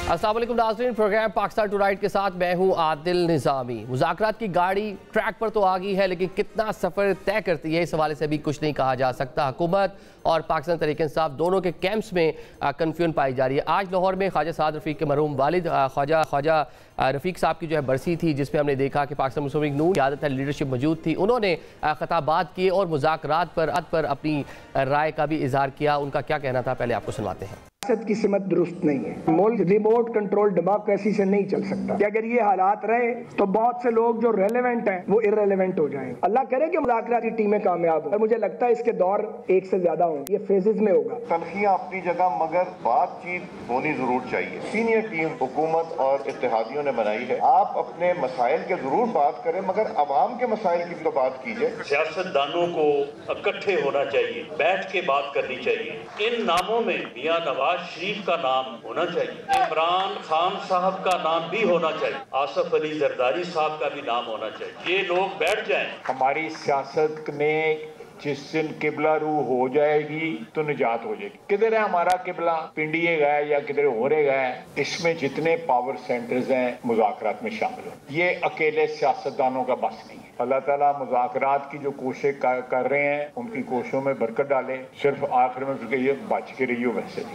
अस्सलाम वालेकुम नाज़रीन, प्रोग्राम पाकिस्तान टुनाइट के साथ मैं हूं आदिल निज़ामी। मुज़ाकरात की गाड़ी ट्रैक पर तो आ गई है, लेकिन कितना सफ़र तय करती है इस हवाले से भी कुछ नहीं कहा जा सकता। हुकूमत और पाकिस्तान तहरीक-ए-इंसाफ दोनों के कैंप्स में कन्फ्यूजन पाई जा रही है। आज लाहौर में ख्वाजा साद रफ़ीक के मरहूम वालिद ख्वाजा रफ़ीक साहब की जो है बरसी थी, जिसमें हमने देखा कि पाकिस्तान मुस्लिम लीग नून की आदत है लीडरशिप मौजूद थी। उन्होंने खिताबात किए और मुज़ाकरात पर अपनी राय का भी इजहार किया। उनका क्या कहना था, पहले आपको सुनवाते हैं। सियासत की सिमत दुरुस्त नहीं है। मुल्क रिमोट कंट्रोल डेमोक्रेसी से नहीं चल सकता कि अगर ये हालात रहे तो बहुत से लोग जो रेलेवेंट हैं वो इररेलेवेंट हो जाएंगे। अल्लाह करे कि मुज़ाकरात की टीमें कामयाब हो, और मुझे लगता है इसके दौर एक से ज्यादा होंगे, ये फेजेस में होगा। तलखियां अपनी जगह, मगर बातचीत होनी जरूर चाहिए। सीनियर टीम हुकूमत और इत्तेहादियों ने बनाई है। आप अपने मसाइल के जरूर बात करें, मगर अवाम के मसाइल की भी तो बात कीजिए। सियासतदानों को इकट्ठे होना चाहिए, बैठ के बात करनी चाहिए। इन नामों में मियां नवाज शरीफ का नाम होना चाहिए, इमरान खान साहब का नाम भी होना चाहिए, आसिफ अली जरदारी साहब का भी नाम होना चाहिए। ये लोग बैठ जाएं। हमारी सियासत में जिस दिन किबला रू हो जाएगी तो निजात हो जाएगी। किधर है हमारा किबला? पिंडिए गए या किधर हो रहे गए? इसमें जितने पावर सेंटर्स हैं मुज़ाकरात में शामिल हो। ये अकेले सियासतदानों का बस नहीं है। अल्लाह ताला मुज़ाकरात की जो कोशिश कर रहे हैं उनकी कोशिशों में बरकत डाले। सिर्फ आखिर में फिर ये बच के रहियो वैसे।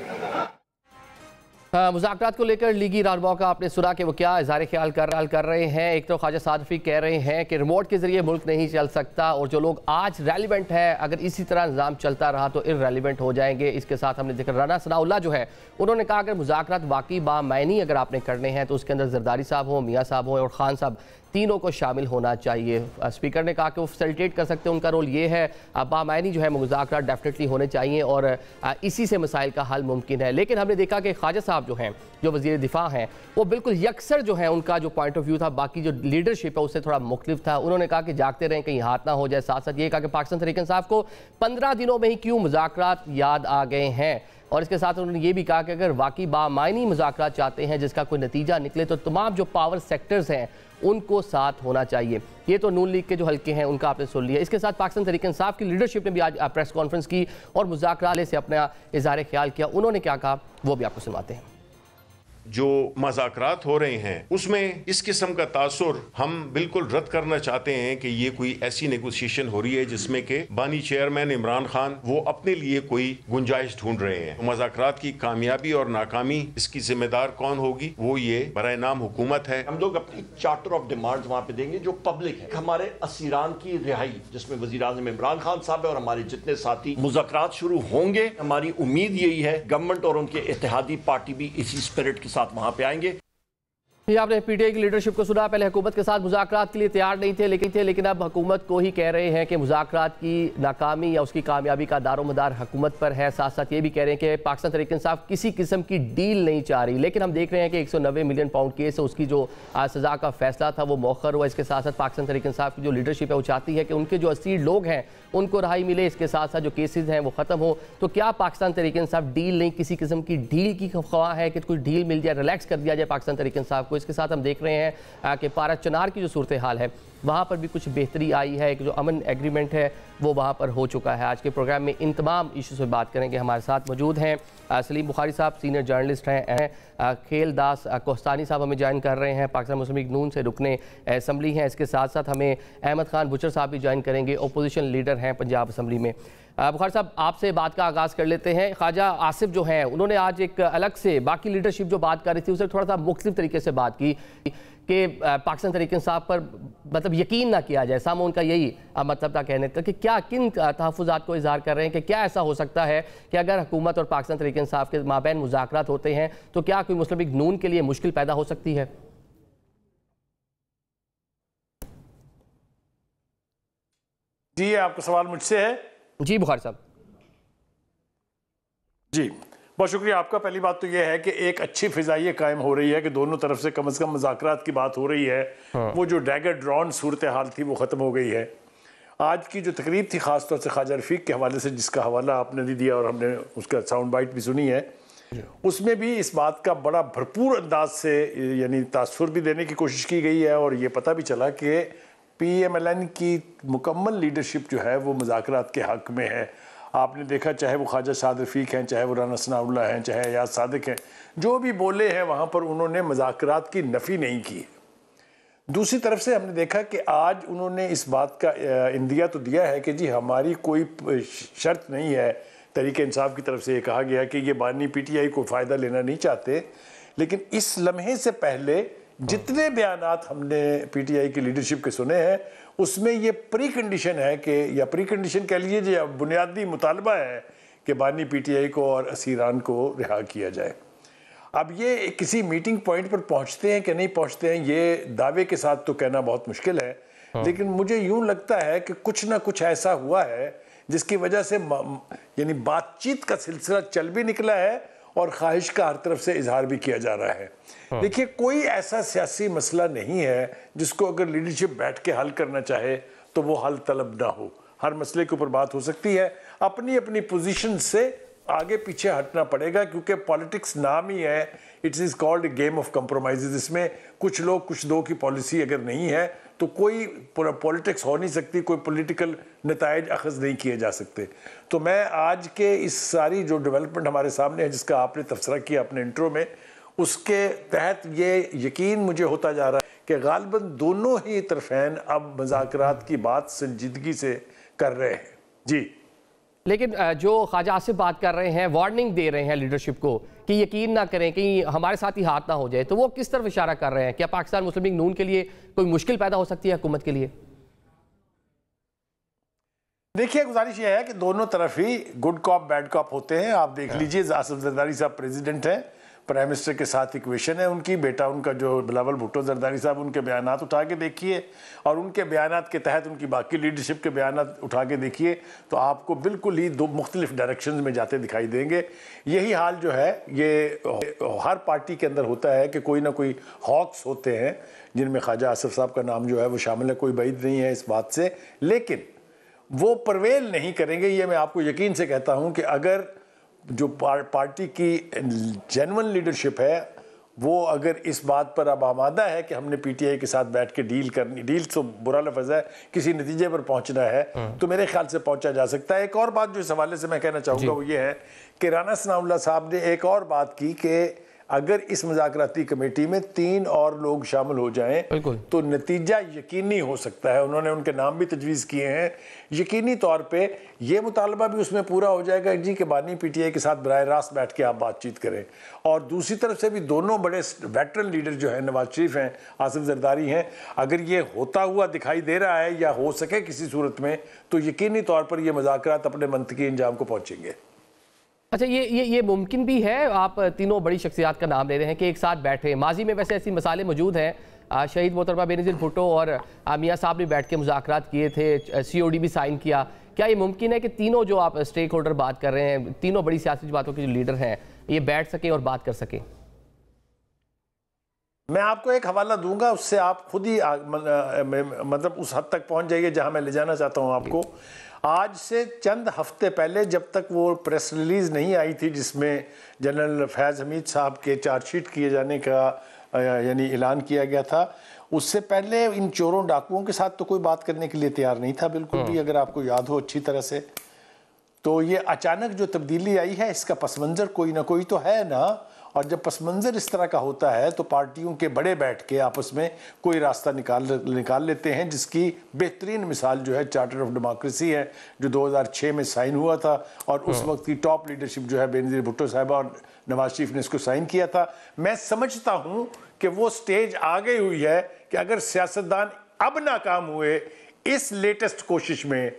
मुज़ाकरात को लेकर लीगी रहनुमाओं का आपने सुना कि वो क्या इज़हार ख्याल कर रहे हैं। एक तो ख्वाजा साद रफ़ीक कह रहे हैं कि रिमोट के ज़रिए मुल्क नहीं चल सकता, और जो लोग आज रेलिवेंट है अगर इसी तरह निज़ाम चलता रहा तो इररेलिवेंट हो जाएंगे। इसके साथ हमने देखा राना सनाउल्लाह जो है उन्होंने कहा अगर मुज़ाकरात वाकई बामायनी अगर आपने करने हैं तो उसके अंदर जरदारी साहब हो, मियाँ साहब हो और खान साहब, तीनों को शामिल होना चाहिए। स्पीकर ने कहा कि वो फैसिलिटेट कर सकते हैं, उनका रोल ये है। बामायनी जो है मुज़ाकरात डेफिनेटली होने चाहिए और इसी से मसाइल का हल मुमकिन है। लेकिन हमने देखा कि ख्वाजा साहब जो हैं, जो वज़ीर दिफा हैं, वो बिल्कुल यकसर जो है उनका जो पॉइंट ऑफ व्यू था बाकी जो लीडरशिप है उससे थोड़ा मुख्तलिफ था। उन्होंने कहा कि जागते रहें कहीं हाथ ना हो जाए। साथ साथ ये कहा कि पाकिस्तान तहरीक-ए-इंसाफ को 15 दिनों में ही क्यों मुज़ाकरात याद आ गए हैं, और इसके साथ उन्होंने ये भी कहा कि अगर वाकई बामायनी मुज़ाकरात चाहते हैं जिसका कोई नतीजा निकले तो तमाम जो पावर सेक्टर्स हैं उनको साथ होना चाहिए। ये तो नून लीग के जो हल्के हैं उनका आपने सुन लिया। इसके साथ पाकिस्तान तहरीक-ए-इंसाफ की लीडरशिप ने भी आज प्रेस कॉन्फ्रेंस की और मुज़ाकरात से अपना इज़हार ख्याल किया। उन्होंने क्या कहा वो भी आपको सुनाते हैं। जो मुज़ाकरात हो रहे हैं उसमें इस किस्म का तासुर हम बिल्कुल रद्द करना चाहते हैं कि ये कोई ऐसी नेगोशिएशन हो रही है जिसमें कि बानी चेयरमैन इमरान खान वो अपने लिए कोई गुंजाइश ढूंढ रहे हैं। मुज़ाकरात की कामयाबी और नाकामी इसकी जिम्मेदार कौन होगी? वो ये बराए नाम हुकूमत है। हम लोग अपनी चार्टर ऑफ डिमांड्स वहाँ पे देंगे जो पब्लिक है। हमारे असीरान की रिहाई, जिसमें वज़ीर आज़म इमरान खान साहब है और हमारे जितने साथी, मुज़ाकरात शुरू होंगे। हमारी उम्मीद यही है गवर्नमेंट और उनके इत्तेहादी पार्टी भी इसी स्पिरिट के साथ वहां पे आएंगे। ये आपने पीटीआई की लीडरशिप को सुना। पहले हुकूमत के साथ मुज़ाकरात के लिए तैयार नहीं थे, लेकिन अब हुकूमत को ही कह रहे हैं कि मुज़ाकरात की नाकामी या उसकी कामयाबी का दारोमदार हुकूमत पर है। साथ साथ ये भी कह रहे हैं कि पाकिस्तान तहरीक-ए-इंसाफ किसी किस्म की डील नहीं चाह रही। लेकिन हम देख रहे हैं कि 190 मिलियन पाउंड केस है, उसकी जो सज़ा का फैसला था वो मौखर हुआ। इसके साथ साथ पाकिस्तान तहरीक-ए-इंसाफ की जो लीडरशिप है वो चाहती है कि उनके जो असीर लोग हैं उनको रहाई मिले। इसके साथ साथ जो केसेज हैं वो ख़त्म हो। तो क्या पाकिस्तान तहरीक-ए-इंसाफ डील नहीं, किसी किस्म की डील की ख्वाह है कि कुछ डील मिल जाए, रिलैक्स कर दिया जाए पाकिस्तान तहरीक-ए-इंसाफ को? इसके साथ हम देख रहे हैं कि पारा चनार की जो सूरत हाल है वहाँ पर भी कुछ बेहतरी आई है। एक जो अमन एग्रीमेंट है वो वहाँ पर हो चुका है। आज के प्रोग्राम में इन तमाम इशूज़ पर बात करेंगे। हमारे साथ मौजूद हैं सलीम बुखारी साहब, सीनियर जर्नलिस्ट हैं। खेल दास कोस्तानी साहब हमें ज्वाइन कर रहे हैं, पाकिस्तान मुस्लिम लीग नून से रुकने असम्बली हैं। इसके साथ साथ हमें अहमद खान बुचर साहब भी ज्वाइन करेंगे, अपोजिशन लीडर हैं पंजाब असम्बली में। बुखारी साहब, आपसे बात का आगाज़ कर लेते हैं। ख्वाजा आसिफ जो हैं उन्होंने आज एक अलग से बाकी लीडरशिप जो बात कर रही थी उससे थोड़ा सा मुख्तलिफ तरीके से बात की कि पाकिस्तान तहरीक-ए-इंसाफ पर मतलब यकीन ना किया जाए। सामो उनका यही मतलब था कहने का कि क्या किन तहफ़्फ़ुज़ात को इज़हार कर रहे हैं कि क्या ऐसा हो सकता है कि अगर हुकूमत और पाकिस्तान तहरीक-ए-इंसाफ के माबैन मुज़ाकरात होते हैं तो क्या कोई मुस्लिम लीग नून के लिए मुश्किल पैदा हो सकती है? जी, आपका सवाल मुझसे है? जी बुखारी साहब। जी, बहुत शुक्रिया आपका। पहली बात तो यह है कि एक अच्छी फिजाइया कायम हो रही है कि दोनों तरफ से कम मुज़ाकरात की बात हो रही है। वो जो डैगर ड्रॉन सूरत हाल थी वो ख़त्म हो गई है। आज की जो तकरीब थी ख़ासतौर से ख्वाजा रफ़ीक के हवाले से, जिसका हवाला आपने भी दिया और हमने उसका साउंड बाइट भी सुनी है, उसमें भी इस बात का बड़ा भरपूर अंदाज से यानी तासुर भी देने की कोशिश की गई है और ये पता भी चला कि PMLN की मुकम्मल लीडरशिप जो है वो मुज़ाकरात के हक़ में है। आपने देखा, चाहे वो ख्वाजा शाद रफ़ीक हैं, चाहे वो राना सनाउल्लाह हैं, चाहे अयाज सादिक हैं, जो भी बोले हैं वहाँ पर उन्होंने मुज़ाकरात की नफ़ी नहीं की। दूसरी तरफ से हमने देखा कि आज उन्होंने इस बात का इंदिया तो दिया है कि जी हमारी कोई शर्त नहीं है। तहरीक इंसाफ की तरफ से ये कहा गया कि ये बानी पीटीआई को फ़ायदा लेना नहीं चाहते, लेकिन इस लम्हे से पहले जितने बयानात हमने पीटीआई की लीडरशिप के सुने हैं उसमें ये प्री कंडीशन है कि, या प्री कंडीशन कह लीजिए, जो बुनियादी मुतालबा है कि बानी पीटीआई को और असीरान को रिहा किया जाए। अब ये किसी मीटिंग पॉइंट पर पहुंचते हैं कि नहीं पहुंचते हैं, ये दावे के साथ तो कहना बहुत मुश्किल है। लेकिन मुझे यूं लगता है कि कुछ ना कुछ ऐसा हुआ है जिसकी वजह से यानी बातचीत का सिलसिला चल भी निकला है और ख्वाहिश का हर तरफ से इजहार भी किया जा रहा है। देखिए, कोई ऐसा सियासी मसला नहीं है जिसको अगर लीडरशिप बैठ के हल करना चाहे तो वो हल तलब ना हो। हर मसले के ऊपर बात हो सकती है, अपनी अपनी पोजीशन से आगे पीछे हटना पड़ेगा, क्योंकि पॉलिटिक्स नाम ही है, it's is called game of compromises. इसमें कुछ लोग कुछ दो की पॉलिसी अगर नहीं है तो कोई पॉलिटिक्स हो नहीं सकती, कोई पॉलिटिकल नताइज अखज़ नहीं किए जा सकते। तो मैं आज के इस सारी जो डेवलपमेंट हमारे सामने है, जिसका आपने तबसरा किया अपने इंट्रो में, उसके तहत ये यकीन मुझे होता जा रहा है कि गालिबन दोनों ही तरफैन अब मुज़ाकरात की बात संजीदगी से कर रहे हैं। जी, लेकिन जो ख्वाजा आसिफ बात कर रहे हैं, वार्निंग दे रहे हैं लीडरशिप को कि यकीन ना करें कि हमारे साथ ही हाथ ना हो जाए, तो वो किस तरफ इशारा कर रहे हैं? क्या पाकिस्तान मुस्लिम लीग नून के लिए कोई मुश्किल पैदा हो सकती है हुकूमत के लिए? देखिए, गुजारिश ये है कि दोनों तरफ ही गुड कॉप बैड कॉप होते हैं। आप देख लीजिए, आसिफ जरदारी साहब प्रेसिडेंट हैं, प्राइम मिनिस्टर के साथ इक्वेशन है उनकी, बेटा उनका जो बिलावल भुट्टो जरदारी साहब, उनके बयानात उठा के देखिए और उनके बयानात के तहत उनकी बाकी लीडरशिप के बयानात उठा के देखिए, तो आपको बिल्कुल ही दो मुख्तलिफ डायरेक्शंस में जाते दिखाई देंगे। यही हाल जो है ये हर पार्टी के अंदर होता है कि कोई ना कोई हॉक्स होते हैं, जिनमें ख्वाजा आसिफ साहब का नाम जो है वो शामिल है। कोई बैद नहीं है इस बात से, लेकिन वो परवेल नहीं करेंगे, ये मैं आपको यकीन से कहता हूँ कि अगर जो पार्टी की जेन्युइन लीडरशिप है वो अगर इस बात पर अब आमादा है कि हमने पीटीआई के साथ बैठ के डील करनी, डील तो बुरा लफ्ज़ है, किसी नतीजे पर पहुंचना है, तो मेरे ख्याल से पहुंचा जा सकता है। एक और बात जो इस हवाले से मैं कहना चाहूँगा वो ये है कि राना सनाउल्लाह साहब ने एक और बात की कि अगर इस मुज़ाकराती कमेटी में 3 और लोग शामिल हो जाएं तो नतीजा यकीनी हो सकता है। उन्होंने उनके नाम भी तजवीज़ किए हैं। यकीनी तौर पे ये मुतालबा भी उसमें पूरा हो जाएगा जी कि बानी पीटीआई के साथ बराह रास्त बैठ के आप बातचीत करें। और दूसरी तरफ से भी दोनों बड़े वेटरन लीडर जो हैं, नवाज शरीफ हैं, आसिफ जरदारी हैं, अगर ये होता हुआ दिखाई दे रहा है या हो सके किसी सूरत में, तो यकीनी तौर पर ये मुज़ाकरात अपने मंतकी अंजाम को पहुँचेंगे। अच्छा, ये मुमकिन भी है, आप तीनों बड़ी शख्सियात का नाम ले रहे हैं कि एक साथ बैठे। माजी में वैसे ऐसी मसाले मौजूद हैं, शहीद मोहतरमा बेनज़ीर भुट्टो और मियाँ साहब ने बैठ के मुज़ाकरात किए थे, COD भी साइन किया। क्या ये मुमकिन है कि तीनों जो आप स्टेक होल्डर बात कर रहे हैं, तीनों बड़ी सियासी जमातों के जो लीडर हैं, ये बैठ सकें और बात कर सकें? मैं आपको एक हवाला दूंगा, उससे आप खुद ही मतलब उस हद तक पहुंच जाइए जहां मैं ले जाना चाहता हूं आपको। आज से चंद हफ्ते पहले, जब तक वो प्रेस रिलीज़ नहीं आई थी जिसमें जनरल फैज़ हमीद साहब के चार्जशीट किए जाने का यानी ऐलान किया गया था, उससे पहले इन चोरों डाकुओं के साथ तो कोई बात करने के लिए तैयार नहीं था बिल्कुल भी, अगर आपको याद हो अच्छी तरह से। तो ये अचानक जो तब्दीली आई है, इसका पस मंज़र कोई ना कोई तो है ना। और जब पस मंज़र इस तरह का होता है तो पार्टियों के बड़े बैठ के आपस में कोई रास्ता निकाल लेते हैं, जिसकी बेहतरीन मिसाल जो है चार्टर ऑफ डेमोक्रेसी है, जो 2006 में साइन हुआ था और उस वक्त की टॉप लीडरशिप जो है बेनज़ीर भुट्टो साहिबा और नवाज शरीफ ने इसको साइन किया था। मैं समझता हूँ कि वो स्टेज आ गई हुई है कि अगर सियासतदान अब नाकाम हुए इस लेटेस्ट कोशिश में,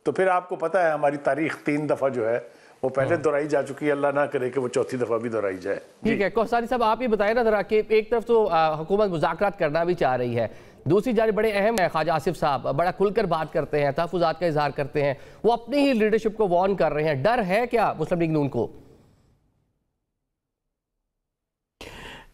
तो फिर आपको पता है हमारी तारीख 3 दफ़ा जो है वो पहले दोहराई जा चुकी है, अल्लाह ना करे कि वो चौथी दफ़ा भी दोहराई जाए। ठीक है, कोसारी साहब आप ये बताएं ना जरा कि एक तरफ तो हुकूमत मुज़ाकरात करना भी चाह रही है, दूसरी जानिब बड़े अहम है ख्वाजा आसिफ साहब, बड़ा खुलकर बात करते हैं, तहफ़्फ़ुज़ात का इजहार करते हैं, वो अपनी ही लीडरशिप को वार्न कर रहे हैं। डर है क्या मुस्लिम लीग नून को?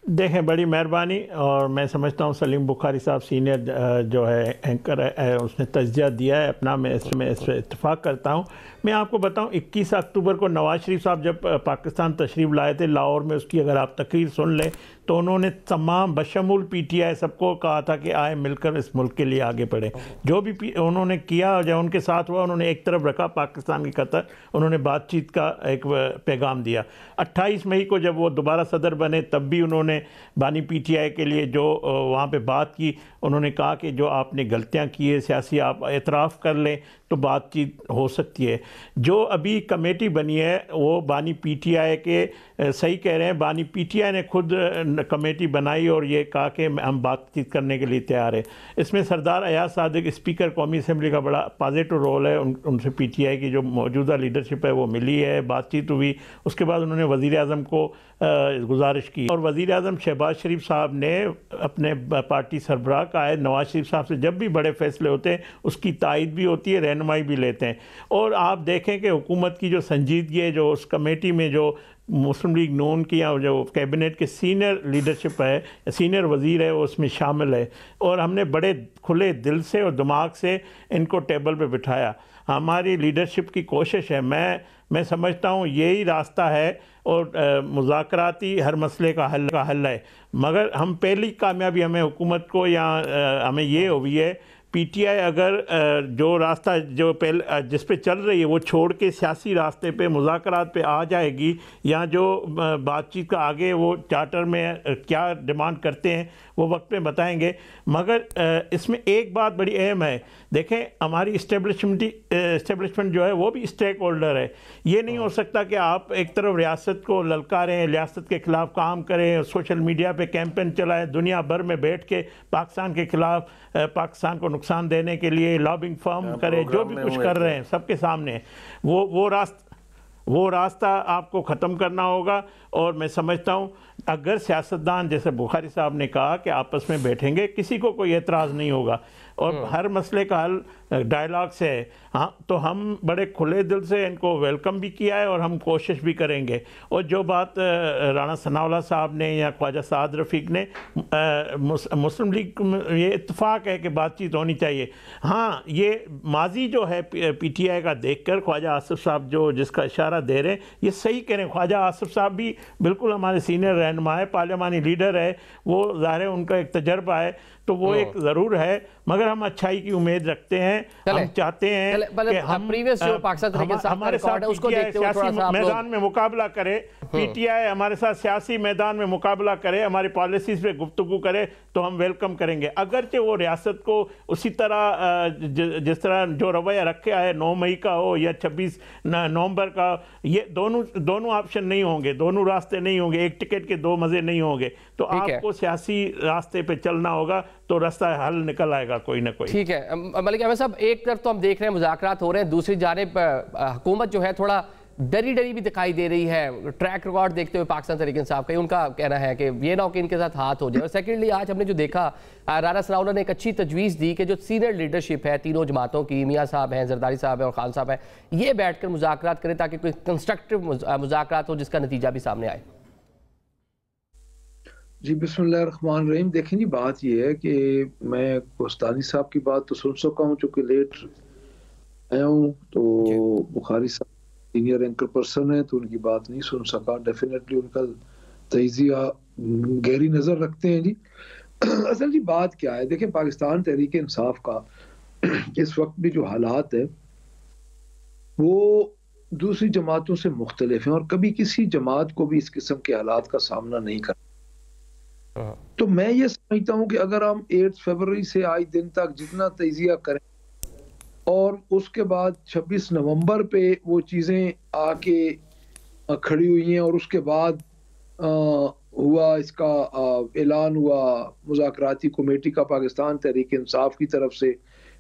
देखें, बड़ी मेहरबानी। और मैं समझता हूँ सलीम बुखारी साहब सीनियर जो है एंकर है, उसने तज्जिया दिया है अपना, मैं इसमें इस पर इत्तेफाक करता हूँ। मैं आपको बताऊँ 21 अक्टूबर को नवाज शरीफ साहब जब पाकिस्तान तशरीफ़ लाए थे लाहौर में, उसकी अगर आप तकरीर सुन लें तो उन्होंने तमाम बशमूल PTI सबको कहा था कि आए मिलकर इस मुल्क के लिए आगे बढ़े। जो भी उन्होंने किया, जब उनके साथ हुआ, उन्होंने एक तरफ रखा पाकिस्तान की कतर, उन्होंने बातचीत का एक पैगाम दिया। 28 मई को जब वो दोबारा सदर बने तब भी उन्होंने बानी PTI के लिए जो वहाँ पे बात की, उन्होंने कहा कि जो आपने गलतियाँ की है सियासी, आप एतराफ़ कर लें तो बातचीत हो सकती है। जो अभी कमेटी बनी है वो बानी PTI के, सही कह रहे हैं, बानी PTI ने खुद कमेटी बनाई और ये कहा कि हम बातचीत करने के लिए तैयार है। इसमें सरदार अयाज सादिक स्पीकर कौमी असम्बली का बड़ा पॉजिटिव रोल है। उनसे PTI की जो मौजूदा लीडरशिप है वो मिली है, बातचीत हुई। उसके बाद उन्होंने वज़ीर आज़म को गुजारिश की और वज़ीर आज़म शहबाज शरीफ साहब ने अपने पार्टी सरबराह का है, नवाज शरीफ साहब से जब भी बड़े फैसले होते हैं उसकी तायद भी होती है, रहनुमाई भी लेते हैं। और आप देखें कि हुकूमत की जो संजीदगी है, जो उस कमेटी में जो मुस्लिम लीग नून की या जो कैबिनेट के सीनियर लीडरशिप है, सीनियर वज़ीर है, वो उसमें शामिल है। और हमने बड़े खुले दिल से और दिमाग से इनको टेबल पे बिठाया। हमारी लीडरशिप की कोशिश है, मैं समझता हूँ यही रास्ता है और मुज़ाकराती हर मसले का हल है। मगर हम पहली कामयाबी हमें हुकूमत को या हमें ये हुई है, PTI अगर जो रास्ता जो पहले जिस पे चल रही है वो छोड़ के सियासी रास्ते पे मुज़ाकरात पे आ जाएगी, या जो बातचीत का आगे वो चार्टर में क्या डिमांड करते हैं वो वक्त में बताएंगे। मगर इसमें एक बात बड़ी अहम है, देखें हमारी इस्टेब्लिशमेंट जो है वो भी स्टेक होल्डर है। ये नहीं हो सकता कि आप एक तरफ रियासत को ललकारें, रियासत के ख़िलाफ़ काम करें, सोशल मीडिया पे कैंपेन चलाएं, दुनिया भर में बैठ के पाकिस्तान के ख़िलाफ़, पाकिस्तान को नुकसान देने के लिए लॉबिंग फर्म करें, जो भी कुछ कर रहे हैं सबके सामने, वो रास्ता आपको ख़त्म करना होगा। और मैं समझता हूँ अगर सियासतदान जैसे बुखारी साहब ने कहा कि आपस में बैठेंगे, किसी को कोई एतराज़ नहीं होगा और हर मसले का हल डायलॉग से है। हाँ, तो हम बड़े खुले दिल से इनको वेलकम भी किया है और हम कोशिश भी करेंगे। और जो बात राना सनाउल्लाह साहब ने या ख्वाजा साद रफ़ीक ने, मुस्लिम लीग ये इत्तेफाक है कि बातचीत होनी चाहिए। हाँ, ये माजी जो है PTI का देखकर ख्वाजा आसिफ साहब जो जिसका इशारा दे रहे हैं, ये सही कह रहे हैं। ख्वाजा आसिफ साहब भी बिल्कुल हमारे सीनियर रहनुमा है, पार्लियामानी लीडर है, वो ज़ाहिर है उनका एक तजर्बा है, तो वो एक ज़रूर है। मगर हम अच्छाई की उम्मीद रखते हैं, हम चाहते हैं कि हम हमारे साथ सियासी मैदान में मुकाबला करे, PTI हमारे साथ सियासी मैदान में मुकाबला करे, हमारी पॉलिसीज़ पे गुफ्तगू करे तो हम वेलकम करेंगे। अगरचे वो रियासत को उसी तरह जिस तरह जो रवैया रखा है 9 मई का हो या 26 नवंबर का, ये दोनों ऑप्शन नहीं होंगे, दोनों रास्ते नहीं होंगे, एक टिकट के दो मज़े नहीं होंगे। तो आपको सियासी रास्ते पे चलना होगा तो रास्ता हल निकल आएगा कोई ना कोई। ठीक है मलिक अहमद साहब, एक तरफ तो हम देख रहे हैं मुज़ाकरात हो रहे हैं, दूसरी जानिब हुकूमत जो है थोड़ा डरी भी दिखाई दे रही है। ट्रैक रिकॉर्ड देखते हुए पाकिस्तान तहरीक इंसाफ का उनका कहना है कि ये ना हो कि इनके साथ हाथ हो जाए। और सेकेंडली आज हमने जो देखा, राना सनाउल्लाह ने एक अच्छी तजवीज़ दी कि जो सीनियर लीडरशिप है तीनों जमातों की, मियाँ साहब हैं, जरदारी साहब हैं और खान साहब हैं, ये बैठ कर मुज़ाकरात करें ताकि कोई कंस्ट्रक्टिव मुज़ाकरात हो जिसका नतीजा भी सामने आए। जी बिस्मिल्लाहिर्रहमानिर्रहीम। देखें जी, बात यह है कि मैं कोस्तानी साहब की बात तो सुन सका हूँ, चूँकि लेट आया हूँ, तो बुखारी साहब सीनियर एंकर पर्सन है तो उनकी बात नहीं सुन सका। डेफिनेटली उनका तजिया गहरी नज़र रखते हैं जी। असल जी बात क्या है, देखें पाकिस्तान तहरीक इंसाफ का इस वक्त भी जो हालात है वो दूसरी जमातों से मुख्तलिफ हैं और कभी किसी जमात को भी इस किस्म के हालात का सामना नहीं कर। तो मैं ये समझता हूँ कि अगर हम 8 फरवरी से आज दिन तक जितना तजिया करें और उसके बाद 26 नवंबर पे वो चीज़ें आके खड़ी हुई हैं और उसके बाद हुआ इसका ऐलान हुआ मुज़ाकराती कमेटी का पाकिस्तान तहरीक इंसाफ की तरफ से,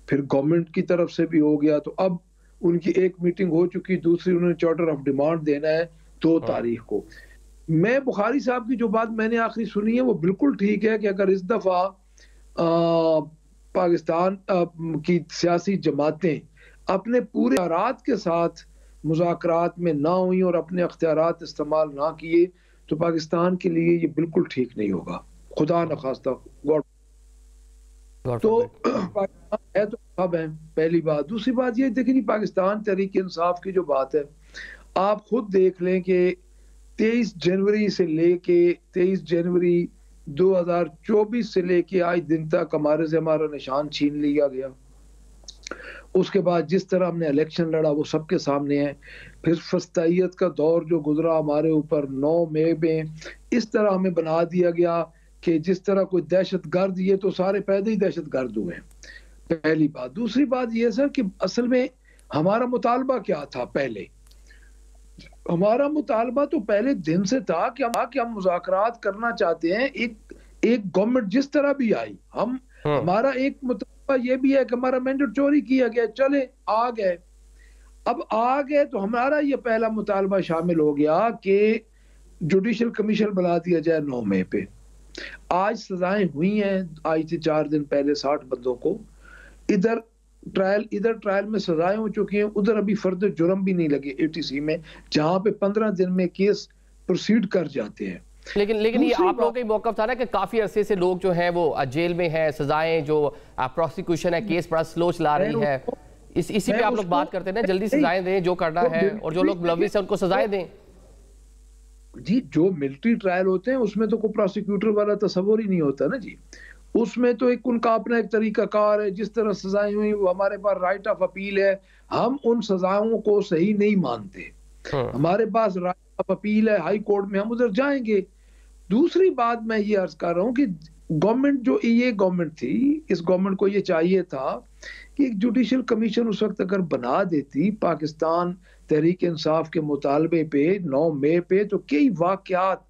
फिर गवर्नमेंट की तरफ से भी हो गया, तो अब उनकी एक मीटिंग हो चुकी, दूसरी उन्होंने चार्टर ऑफ डिमांड देना है 2 तारीख को। मैं बुखारी साहब की जो बात मैंने आखिरी सुनी है वो बिल्कुल ठीक है कि अगर इस दफ़ा पाकिस्तान की सियासी जमातें अपने पूरे अख्तियारात के साथ मुज़ाकरात में ना हुई और अपने अख्तियारात इस्तेमाल ना किए तो पाकिस्तान के लिए ये बिल्कुल ठीक नहीं होगा, खुदा न खास्ता। गॉड तो पाकिस्तान है तो अब है, पहली बात। दूसरी बात ये देखिए, पाकिस्तान तहरीक इंसाफ की जो बात है, आप खुद देख लें कि 23 जनवरी से लेके 23 जनवरी 2024 से लेके आज दिन तक हमारे से हमारा निशान छीन लिया गया। उसके बाद जिस तरह हमने इलेक्शन लड़ा वो सबके सामने है। फिर फस्तायत का दौर जो गुजरा हमारे ऊपर 9 मई में, इस तरह हमें बना दिया गया कि जिस तरह कोई दहशत गर्द, ये तो सारे पैदा ही दहशत गर्द हुए हैं, पहली बात। दूसरी बात ये सर कि असल में हमारा मुतालबा क्या था पहले? हमारा मुतालबा तो पहले दिन से था कि हम मुज़ाकरात करना चाहते हैं। एक गवर्नमेंट जिस तरह भी आई, हम हमारा एक मुतालबा ये भी है कि हमारा मैंडेट चोरी किया गया, चले आ गए। अब आ गए तो हमारा ये पहला मुतालबा शामिल हो गया कि जुडिशल कमीशन बना दिया जाए 9 मई पे। आज सजाएं हुई हैं, आज से 4 दिन पहले 60 बंदों को। इधर ट्रायल में सजाएं हो चुकी हैं, उधर अभी फर्द जुर्म भी नहीं लगे ATC में, जहां पे 15 दिन में केस प्रोसीड कर जाते हैं। लेकिन ये आप लोगों का मौक़िफ़ था ना कि काफी अरसे से लोग जो हैं वो जेल में हैं, सजाएं जो प्रोसिक्यूशन है केस बड़ा स्लो चला रही है, इसी पे आप लोग बात करते हैं ना, जल्दी सजाएं दें जो करना है, और जो लोग मुलविस हैं उनको सजाएं दें। जी, जो मिलिट्री ट्रायल होते हैं उसमें तो कोई प्रोसिक्यूटर वाला तस्वुर ही नहीं होता ना जी। उसमें तो एक उनका अपना एक तरीका कार है, जिस तरह सजाएं हुई वो हमारे पास राइट ऑफ अपील है, हम उन सजाओं को सही नहीं मानते। हमारे पास राइट ऑफ अपील है हाई कोर्ट में, हम उधर जाएंगे। दूसरी बात मैं ये अर्ज कर रहा हूँ कि गवर्नमेंट जो ये गवर्नमेंट थी, इस गवर्नमेंट को ये चाहिए था कि एक जुडिशल कमीशन उस वक्त अगर बना देती पाकिस्तान तहरीक इंसाफ के मुतालबे पे 9 मई पे, तो कई वाकयात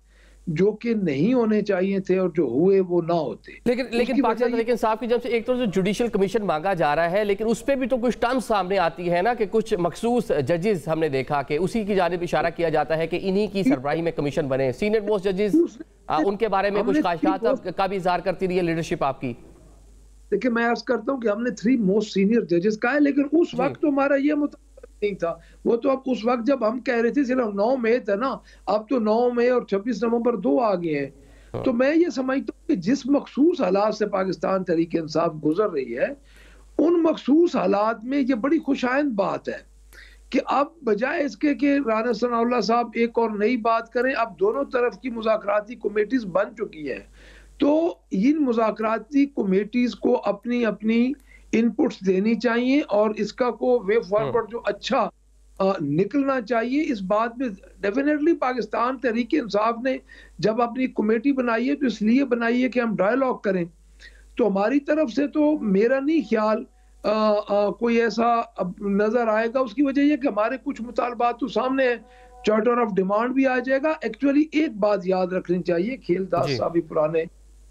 जो कि नहीं होने चाहिए थे और जो हुए वो ना होते। लेकिन पाकिस्तान तहरीक इंसाफ की जब से एक तो जुडिशल कमीशन मांगा जा रहा है, लेकिन उस पर भी तो कुछ टर्म्स सामने आती है ना कि कुछ मखसूस जजेस हमने देखा कि उसी की जानिब इशारा किया जाता है कि इन्हीं की सरबराही में कमीशन बने। सीनियर मोस्ट जजेस, उनके बारे में कुछ ख्वाहिशात का भी इजहार करती रही है लीडरशिप आपकी। देखिए, मैं अर्ज करता हूँ कि हमने 3 मोस्ट सीनियर जजेस का है, लेकिन उस वक्त तो हमारा ये नहीं था। वो तो अब उस वक्त जब हम कह रहे थे सिर्फ 9 मई था ना, अब तो 9 मई और 26 नवंबर 2 आ गए हैं। तो मैं ये समझता हूँ कि जिस मखसूस हालात से पाकिस्तान तहरीक इंसाफ गुजर रही है, उन मखसूस हालात में ये बड़ी खुशाइंद बात है कि अब बजाय इसके कि राना सनाउल्लाह साहब एक और नई बात करें, अब दोनों तरफ की मुज़ाकराती कमेटीज बन चुकी है। तो इन मुज़ाकराती कमेटीज को अपनी अपनी इनपुट्स देनी चाहिए और इसका को वे फॉरवर्ड जो अच्छा निकलना चाहिए। इस बात में डेफिनेटली पाकिस्तान तहरीक इंसाफ ने जब अपनी कमेटी बनाई है तो इसलिए बनाई है कि हम डायलॉग करें। तो हमारी तरफ से तो मेरा नहीं ख्याल कोई ऐसा अब नजर आएगा। उसकी वजह यह कि हमारे कुछ मुतालबात तो सामने है, चार्टर ऑफ डिमांड भी आ जाएगा। एक्चुअली एक बात याद रखनी चाहिए, खेलदास साहब भी पुराने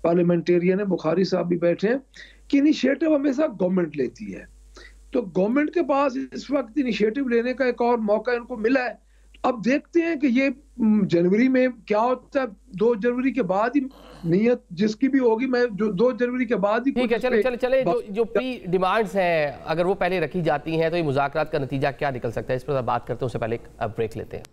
पार्लियामेंटेरियन है, बुखारी साहब भी बैठे हैं, कि इनिशिएटिव हमेशा गवर्नमेंट लेती है। तो गवर्नमेंट के पास इस वक्त इनिशिएटिव लेने का एक और मौका इनको मिला है। अब देखते हैं कि ये जनवरी में क्या होता है। 2 जनवरी के बाद ही नियत जिसकी भी होगी, मैं जो 2 जनवरी के बाद ही ठीक है। चले जो प्री डिमांड्स हैं अगर वो पहले रखी जाती हैं तो ये मुज़ाकरात का नतीजा क्या निकल सकता है, इस पर बात करते हैं। उससे पहले एक ब्रेक लेते हैं।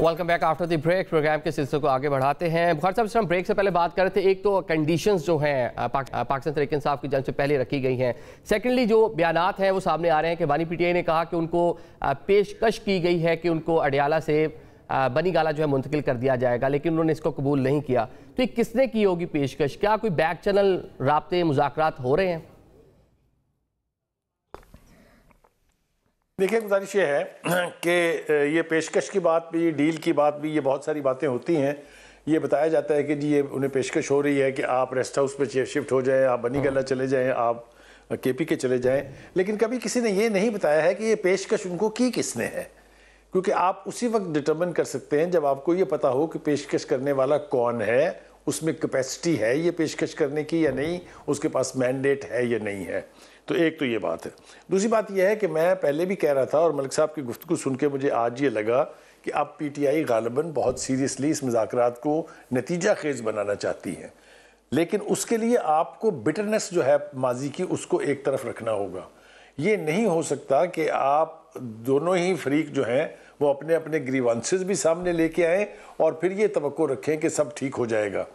Welcome back after the break. Programme के सिलसिले को आगे बढ़ाते हैं। बुखारी साहब, हम ब्रेक से पहले बात कर रहे थे, एक तो कंडीशंस जो हैं पाकिस्तान तहरीक इंसाफ की जानिब से पहले रखी गई हैं। सेकेंडली जो बयानात हैं वो सामने आ रहे हैं कि बानी PTI ने कहा कि उनको पेशकश की गई है कि उनको अडियाला से बनी गाला जो है मुंतकिल कर दिया जाएगा, लेकिन उन्होंने इसको कबूल नहीं किया। तो ये किसने की होगी पेशकश? क्या कोई बैक चैनल राब्ते मुज़ाकरात हो रहे हैं? देखिए, गुजारिश ये है कि ये पेशकश की बात भी, डील की बात भी, ये बहुत सारी बातें होती हैं। ये बताया जाता है कि जी ये उन्हें पेशकश हो रही है कि आप रेस्ट हाउस पे शिफ्ट हो जाएं, आप बनी गला चले जाएं, आप KP के चले जाएं, लेकिन कभी किसी ने ये नहीं बताया है कि ये पेशकश उनको की किसने है। क्योंकि आप उसी वक्त डिटर्मिन कर सकते हैं जब आपको ये पता हो कि पेशकश करने वाला कौन है उसमें कैपेसिटी है ये पेशकश करने की या नहीं, उसके पास मैंडेट है या नहीं है। तो एक तो ये बात है। दूसरी बात यह है कि मैं पहले भी कह रहा था और मलिक साहब की गुफ्तगू सुन के मुझे आज ये लगा कि अब पीटीआई गालिबन बहुत सीरियसली इस मुज़ाकरात को नतीजा खेज़ बनाना चाहती है, लेकिन उसके लिए आपको बिटरनेस जो है माजी की उसको एक तरफ रखना होगा। ये नहीं हो सकता कि आप दोनों ही फरीक जो हैं वो अपने अपने ग्रीवांसेस भी सामने लेके आएँ और फिर ये तवक्को रखें कि सब ठीक हो जाएगा।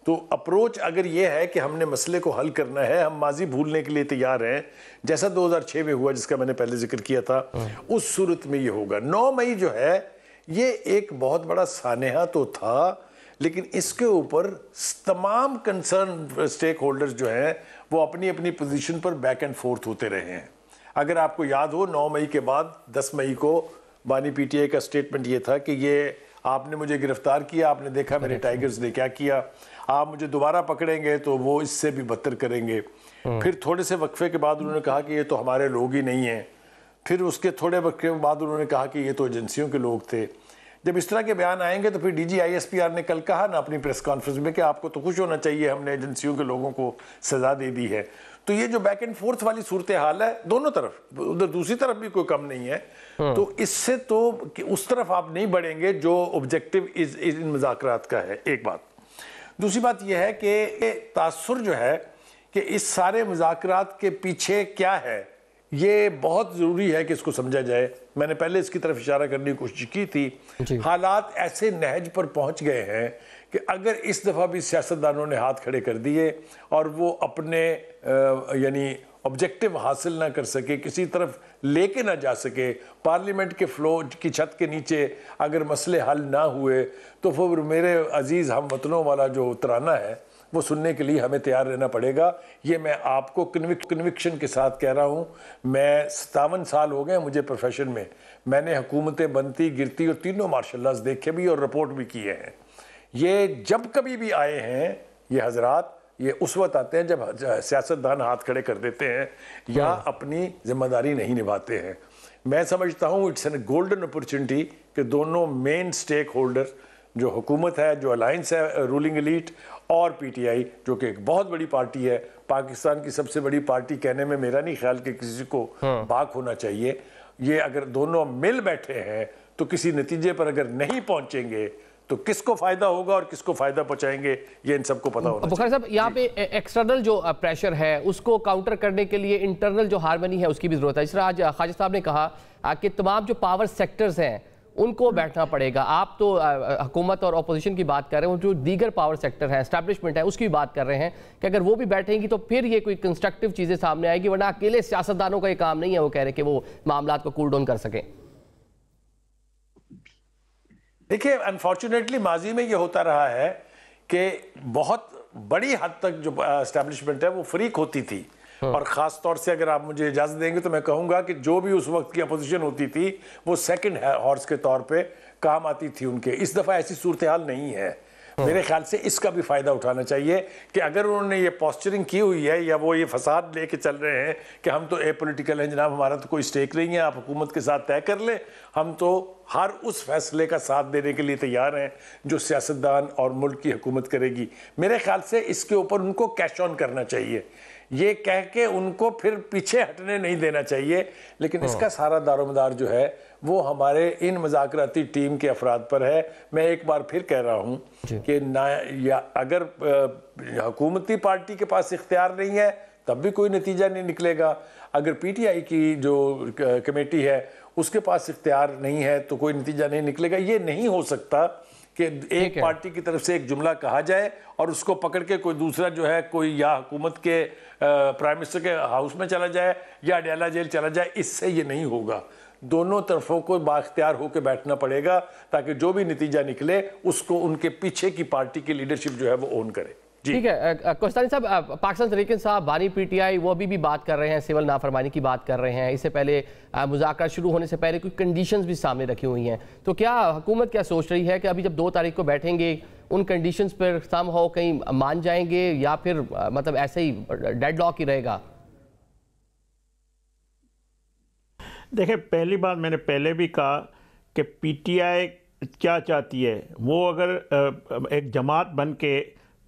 तो अप्रोच अगर ये है कि हमने मसले को हल करना है, हम माजी भूलने के लिए तैयार हैं, जैसा 2006 में हुआ जिसका मैंने पहले जिक्र किया था, उस सूरत में ये होगा। 9 मई जो है ये एक बहुत बड़ा सानेहा तो था, लेकिन इसके ऊपर तमाम कंसर्न स्टेक होल्डर्स जो हैं वो अपनी अपनी पोजीशन पर बैक एंड फोर्थ होते रहे हैं। अगर आपको याद हो 9 मई के बाद 10 मई को बानी पीटीआई का स्टेटमेंट ये था कि ये आपने मुझे गिरफ्तार किया, आपने देखा मेरे टाइगर्स ने क्या किया, आप मुझे दोबारा पकड़ेंगे तो वो इससे भी बदतर करेंगे। फिर थोड़े से वक्फे के बाद उन्होंने कहा कि ये तो हमारे लोग ही नहीं हैं। फिर उसके थोड़े वक्त के बाद उन्होंने कहा कि ये तो एजेंसियों के लोग थे। जब इस तरह के बयान आएंगे तो फिर डीजी आईएसपीआर ने कल कहा ना अपनी प्रेस कॉन्फ्रेंस में कि आपको तो खुश होना चाहिए, हमने एजेंसियों के लोगों को सजा दे दी है। तो ये जो बैक एंड फोर्थ वाली सूरत हाल है दोनों तरफ, उधर दूसरी तरफ भी कोई कम नहीं है, तो इससे तो कि उस तरफ आप नहीं बढ़ेंगे जो ऑब्जेक्टिव इन मुज़ाकरात का है। एक बात। दूसरी बात यह है कि तासुर जो है कि इस सारे मुज़ाकरात के पीछे क्या है, ये बहुत ज़रूरी है कि इसको समझा जाए। मैंने पहले इसकी तरफ इशारा करने की कोशिश की थी। हालात ऐसे नहज पर पहुंच गए हैं कि अगर इस दफ़ा भी सियासतदानों ने हाथ खड़े कर दिए और वो अपने यानी ऑब्जेक्टिव हासिल ना कर सके, किसी तरफ लेके ना जा सके, पार्लियामेंट के फ्लोर की छत के नीचे अगर मसले हल ना हुए, तो फिर मेरे अजीज़ हम वतनों वाला जो तराना है वो सुनने के लिए हमें तैयार रहना पड़ेगा। ये मैं आपको कन्विक्शन के साथ कह रहा हूँ। मैं 57 साल हो गए मुझे प्रोफेशन में, मैंने हुकूमतें बनती गिरती और तीनों मार्शल लॉज देखे भी और रिपोर्ट भी किए हैं। ये जब कभी भी आए हैं ये हजरात, ये उस वक्त आते हैं जब सियासतदान हाथ खड़े कर देते हैं या अपनी जिम्मेदारी नहीं निभाते हैं। मैं समझता हूँ इट्स एन गोल्डन अपॉर्चुनिटी कि दोनों मेन स्टेक होल्डर जो हुकूमत है, जो अलायंस है रूलिंग एलीट और पीटीआई जो कि एक बहुत बड़ी पार्टी है, पाकिस्तान की सबसे बड़ी पार्टी कहने में मेरा नहीं ख्याल कि किसी को बाक होना चाहिए। ये अगर दोनों मिल बैठे हैं तो किसी नतीजे पर अगर नहीं पहुंचेंगे तो किसको फायदा होगा और किसको फायदा पहुंचाएंगे ये इन सबको पता होना चाहिए। बुखारी साहब, यहाँ पे एक्सटर्नल जो प्रेशर है उसको काउंटर करने के लिए इंटरनल जो हार्मनी है उसकी भी जरूरत है। जिस तरह आज ख्वाजा साहब ने कहा कि तमाम जो पावर सेक्टर्स हैं उनको बैठना पड़ेगा। आप तो हुकूमत और अपोजिशन की बात कर रहे हैं, जो दीगर पावर सेक्टर है, एस्टैब्लिशमेंट है, उसकी बात कर रहे हैं कि अगर वो भी बैठेंगी तो फिर ये कोई कंस्ट्रक्टिव चीज़ें सामने आएगी, वरना अकेले सियासतदानों का ये काम नहीं है वो कह रहे कि वो मामला को कूल डाउन कर सकें। देखिए, अनफॉर्चुनेटली माजी में ये होता रहा है कि बहुत बड़ी हद तक जो एस्टैब्लिशमेंट है वो फ्रीक होती थी। और ख़ास तौर से अगर आप मुझे इजाज़त देंगे तो मैं कहूँगा कि जो भी उस वक्त की अपोजिशन होती थी वो सेकंड हॉर्स के तौर पे काम आती थी उनके। इस दफ़ा ऐसी सूरत हाल नहीं है। मेरे ख्याल से इसका भी फ़ायदा उठाना चाहिए कि अगर उन्होंने ये पॉस्चरिंग की हुई है या वो ये फसाद लेके चल रहे हैं कि हम तो ए पॉलिटिकल हैं जनाब, हमारा तो कोई स्टेक नहीं है, आप हुकूमत के साथ तय कर लें, हम तो हर उस फैसले का साथ देने के लिए तैयार हैं जो सियासतदान और मुल्क की हुकूमत करेगी। मेरे ख्याल से इसके ऊपर उनको कैश ऑन करना चाहिए, ये कह के उनको फिर पीछे हटने नहीं देना चाहिए। लेकिन इसका सारा दारोमदार जो है वो हमारे इन मुज़ाकराती टीम के अफराद पर है। मैं एक बार फिर कह रहा हूँ कि ना या अगर हुकूमती पार्टी के पास इख्तियार नहीं है तब भी कोई नतीजा नहीं निकलेगा, अगर पीटीआई की जो कमेटी है उसके पास इख्तियार नहीं है तो कोई नतीजा नहीं निकलेगा। ये नहीं हो सकता कि एक पार्टी की तरफ से एक जुमला कहा जाए और उसको पकड़ के कोई दूसरा जो है कोई या हुकूमत के प्राइम मिनिस्टर के हाउस में चला जाए या अडयाला जेल चला जाए। इससे ये नहीं होगा, दोनों तरफों को बाख्तियार होकर बैठना पड़ेगा ताकि जो भी नतीजा निकले उसको उनके पीछे की पार्टी की लीडरशिप जो है वो ओन करे। ठीक है कोस्तानी साहब, पाकिस्तान तहरीक इंसाफ बानी पीटीआई वो भी बात कर रहे हैं, सिविल नाफरमानी की बात कर रहे हैं। इससे पहले मुज़ाकरा शुरू होने से पहले कुछ कंडीशंस भी सामने रखी हुई हैं, तो क्या हुकूमत क्या सोच रही है कि अभी जब 2 तारीख को बैठेंगे उन कंडीशंस पर सम हो कहीं मान जाएंगे या फिर मतलब ऐसे ही डेडलॉक ही रहेगा? देखिए, पहली बात मैंने पहले भी कहा कि पीटीआई क्या चाहती है, वो अगर एक जमात बन के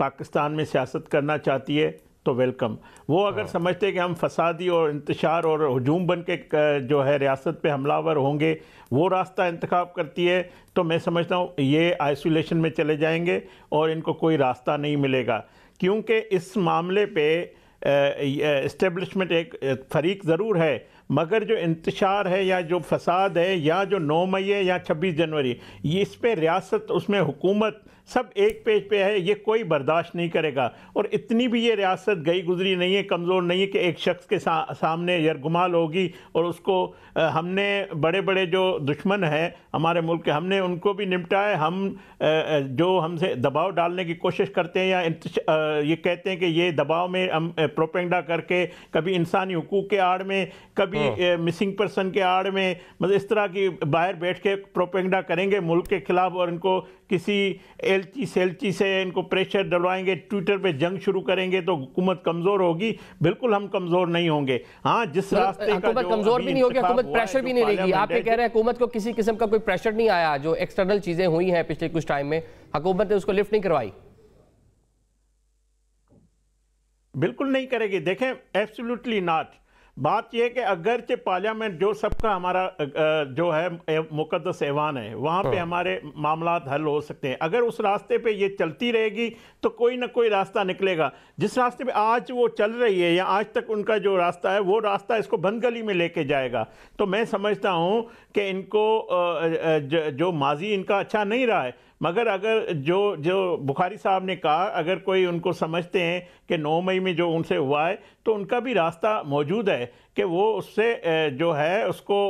पाकिस्तान में सियासत करना चाहती है तो वेलकम। वो अगर समझते हैं कि हम फसादी और इंतशार और हजूम बन के जो है रियासत पे हमलावर होंगे, वो रास्ता इंतखाब करती है, तो मैं समझता हूँ ये आइसोलेशन में चले जाएंगे और इनको कोई रास्ता नहीं मिलेगा। क्योंकि इस मामले पे इस्टेब्लिशमेंट एक फरीक ज़रूर है, मगर जो इंतशार है या जो फसाद है या जो 9 मई है या 26 जनवरी, ये इस पे रियासत, उसमें हुकूमत सब एक पेज पे है, ये कोई बर्दाश्त नहीं करेगा। और इतनी भी ये रियासत गई गुजरी नहीं है, कमज़ोर नहीं है कि एक शख्स के सामने यरगुमाल होगी और उसको हमने बड़े बड़े जो दुश्मन हैं हमारे मुल्क के, हमने उनको भी निपटा है। हम जो हमसे दबाव डालने की कोशिश करते हैं या ये कहते हैं कि ये दबाव में हम प्रोपेगेंडा करके, कभी इंसानी हुकूक के आड़ में, कभी मिसिंग पर्सन के आड़ में, मतलब इस तरह की बाहर बैठ के प्रोपेगेंडा करेंगे मुल्क के खिलाफ और इनको किसी एलची सेलची से इनको प्रेशर डलवाएंगे, ट्विटर पे जंग शुरू करेंगे तो हुकूमत कमज़ोर होगी। बिल्कुल हम कमज़ोर नहीं होंगे। हाँ, जिस रास्ते हुकूमत कमज़ोर भी नहीं होगी, हुकूमत प्रेशर भी नहीं लेगी। आप ये कह रहे हैं हुकूमत को किसी किस्म का कोई प्रेशर नहीं आया, जो एक्सटर्नल चीज़ें हुई हैं पिछले कुछ टाइम में हुकूमत ने उसको लिफ्ट नहीं करवाई? बिल्कुल नहीं करेगी। देखें, एब्सोल्युटली नॉट। बात यह कि अगरचे पार्लियामेंट जो सबका हमारा जो है मुकद्दस ऐवान है, वहाँ पे हमारे मामलात हल हो सकते हैं। अगर उस रास्ते पे ये चलती रहेगी तो कोई ना कोई रास्ता निकलेगा। जिस रास्ते पे आज वो चल रही है या आज तक उनका जो रास्ता है, वो रास्ता इसको बंद गली में लेके जाएगा। तो मैं समझता हूँ कि इनको जो माजी इनका अच्छा नहीं रहा है, मगर अगर जो बुखारी साहब ने कहा, अगर कोई उनको समझते हैं कि 9 मई में जो उनसे हुआ है, तो उनका भी रास्ता मौजूद है कि वो उससे जो है उसको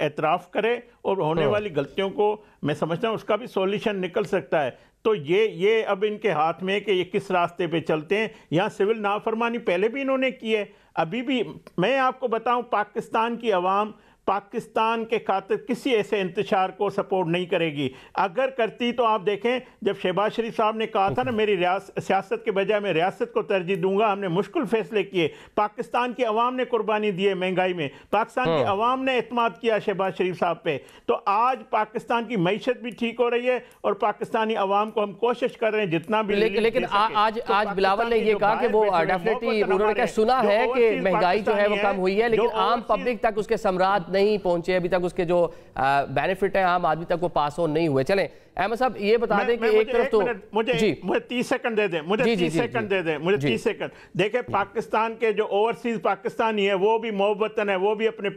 एतराफ़ करे और होने वाली गलतियों को, मैं समझता हूँ उसका भी सॉल्यूशन निकल सकता है। तो ये अब इनके हाथ में कि ये किस रास्ते पे चलते हैं। यहाँ सिविल नाफरमानी पहले भी इन्होंने की है, अभी भी। मैं आपको बताऊँ, पाकिस्तान की अवाम पाकिस्तान के खातिर किसी ऐसे इंतशार को सपोर्ट नहीं करेगी। अगर करती तो आप देखें, जब शहबाज शरीफ साहब ने कहा था ना, मेरी सियासत के बजाय मैं रियासत को तरजीह दूंगा, हमने मुश्किल फैसले किए। पाकिस्तान की अवाम ने कुर्बानी दी है महंगाई में, पाकिस्तान की अवाम ने एतमाद किया शहबाज शरीफ साहब पे। तो आज पाकिस्तान की मईशत भी ठीक हो रही है और पाकिस्तानी अवाम को हम कोशिश कर रहे हैं जितना भी। लेकिन आज बिलावल ने यह कहा कि वो डेफिनेटली उन्होंने सुना है कि महंगाई जो है वो कम हुई है, लेकिन आम पब्लिक तक उसके सम्राट नहीं पहुंचे अभी तक, उसके जो बेनिफिट है आम आदमी तक वो पास ऑन नहीं हुए। चलें अहमद साहब, ये बता दें कि एक तरफ तो मुझे 30 सेकंड दे दें, मुझे 30 सेकंड दे दें, मुझे 30 सेकंड। देखें, पाकिस्तान के जो ओवरसीज पाकिस्तानी है वो भी मोहब्बतन है, वो भी अपने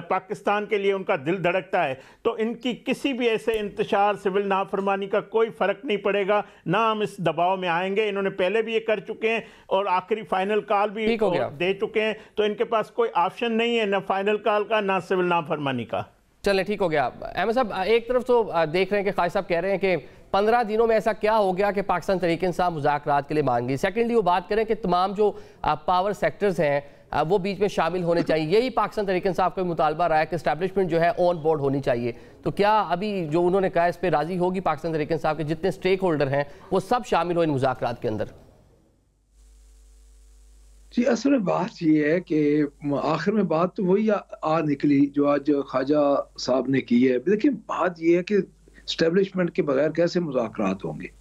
पाकिस्तान के लिए उनका दिल धड़कता है। तो इनकी किसी भी ऐसे इंतशार, सिविल नाफरमानी का कोई फर्क नहीं पड़ेगा, ना हम इस दबाव में आएंगे। इन्होंने पहले भी ये कर चुके हैं और आखिरी फाइनल कॉल भी दे चुके हैं, तो इनके पास कोई ऑप्शन नहीं है, ना फाइनल कॉल का ना सिविल नाफरमानी का। चलें, ठीक हो गया। अहमद साहब, एक तरफ तो देख रहे हैं कि खालिद साहब कह रहे हैं कि 15 दिनों में ऐसा क्या हो गया कि पाकिस्तान तहरीक इंसाफ मुज़ाकरात के लिए मांग गई। सेकेंडली वो बात करें कि तमाम जो पावर सेक्टर्स हैं वो बीच में शामिल होने चाहिए। यही पाकिस्तान तहरीक इंसाफ का मुतालबा रहा है कि एस्टैब्लिशमेंट जो है ऑन बोर्ड होनी चाहिए। तो क्या अभी जो उन्होंने कहा इस पर राजी होगी पाकिस्तान तहरीक इंसाफ के जितने स्टेक होल्डर हैं वो सब शामिल हो इन मुज़ाकरात के अंदर? जी, असल में बात ये है कि आखिर में बात तो वही आ निकली जो आज ख्वाजा साहब ने की है। देखिए, बात ये है कि एस्टेब्लिशमेंट के बगैर कैसे मुज़ाकरात होंगे।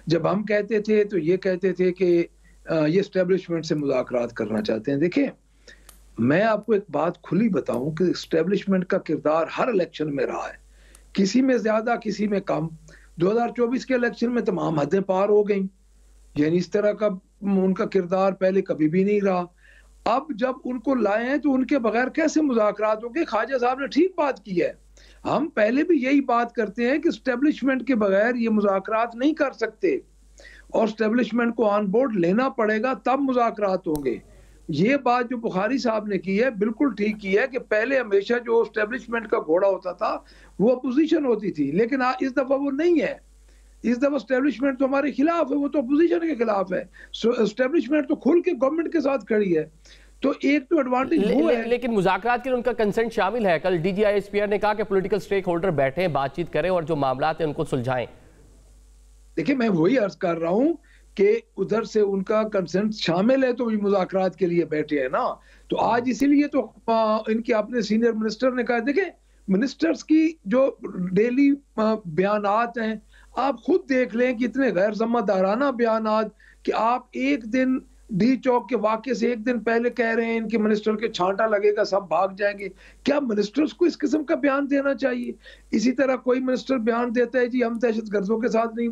जब हम कहते थे तो ये कहते थे कि ये एस्टेब्लिशमेंट से मुज़ाकरात करना चाहते हैं। देखिए, मैं आपको एक बात खुली बताऊं कि एस्टेब्लिशमेंट का किरदार हर इलेक्शन में रहा है, किसी में ज्यादा किसी में कम। 2024 के इलेक्शन में तमाम हदें पार हो गई, यानी इस तरह का उनका किरदार पहले कभी भी नहीं रहा। अब जब उनको लाए हैं तो उनके बगैर कैसे मुज़ाकरात होंगे। ख्वाजा साहब ने ठीक बात की है, हम पहले भी यही बात करते हैं कि एस्टेब्लिशमेंट के बगैर ये मुज़ाकरात नहीं कर सकते और एस्टेब्लिशमेंट को ऑन बोर्ड लेना पड़ेगा, तब मुज़ाकरात होंगे। ये बात जो बुखारी साहब ने की है बिल्कुल ठीक की है कि पहले हमेशा जो एस्टेब्लिशमेंट का घोड़ा होता था वो अपोजिशन होती थी, लेकिन इस दफा वो नहीं है। इस दफा एस्टेब्लिशमेंट तो हमारे खिलाफ है, वो तो अपोजिशन के खिलाफ है। एस्टेब्लिशमेंट तो खुल के गवर्नमेंट के साथ खड़ी है, तो एक तो एडवांटेज वो है। लेकिन मुज़ाकरात के लिए उनका कंसेंट शामिल है। कल DGISPR ने कहा कि पॉलिटिकल स्टेक होल्डर बैठे, बातचीत करें और जो मामलात हैं उनको सुलझाएं। देखिए, मैं वही अर्ज कर रहा हूँ कि उधर से उनका कंसेंट शामिल है, तो वही मुज़ाकरात के लिए बैठे हैं ना। तो आज इसीलिए तो इनके अपने सीनियर मिनिस्टर ने कहा, देखें मिनिस्टर्स की जो डेली बयानात हैं, आप खुद देख लें कि इतने गैर जिम्मेदाराना बयानात कि आप एक दिन डी चौक के वाक़े से एक दिन पहले कह रहे हैं इनके मिनिस्टर के छांटा लगेगा, सब भाग जाएंगे। क्या मिनिस्टर्स को इस किस्म का बयान देना चाहिए? इसी तरह कोई मिनिस्टर बयान देता है जी हम दहशतगर्दों के साथ नहीं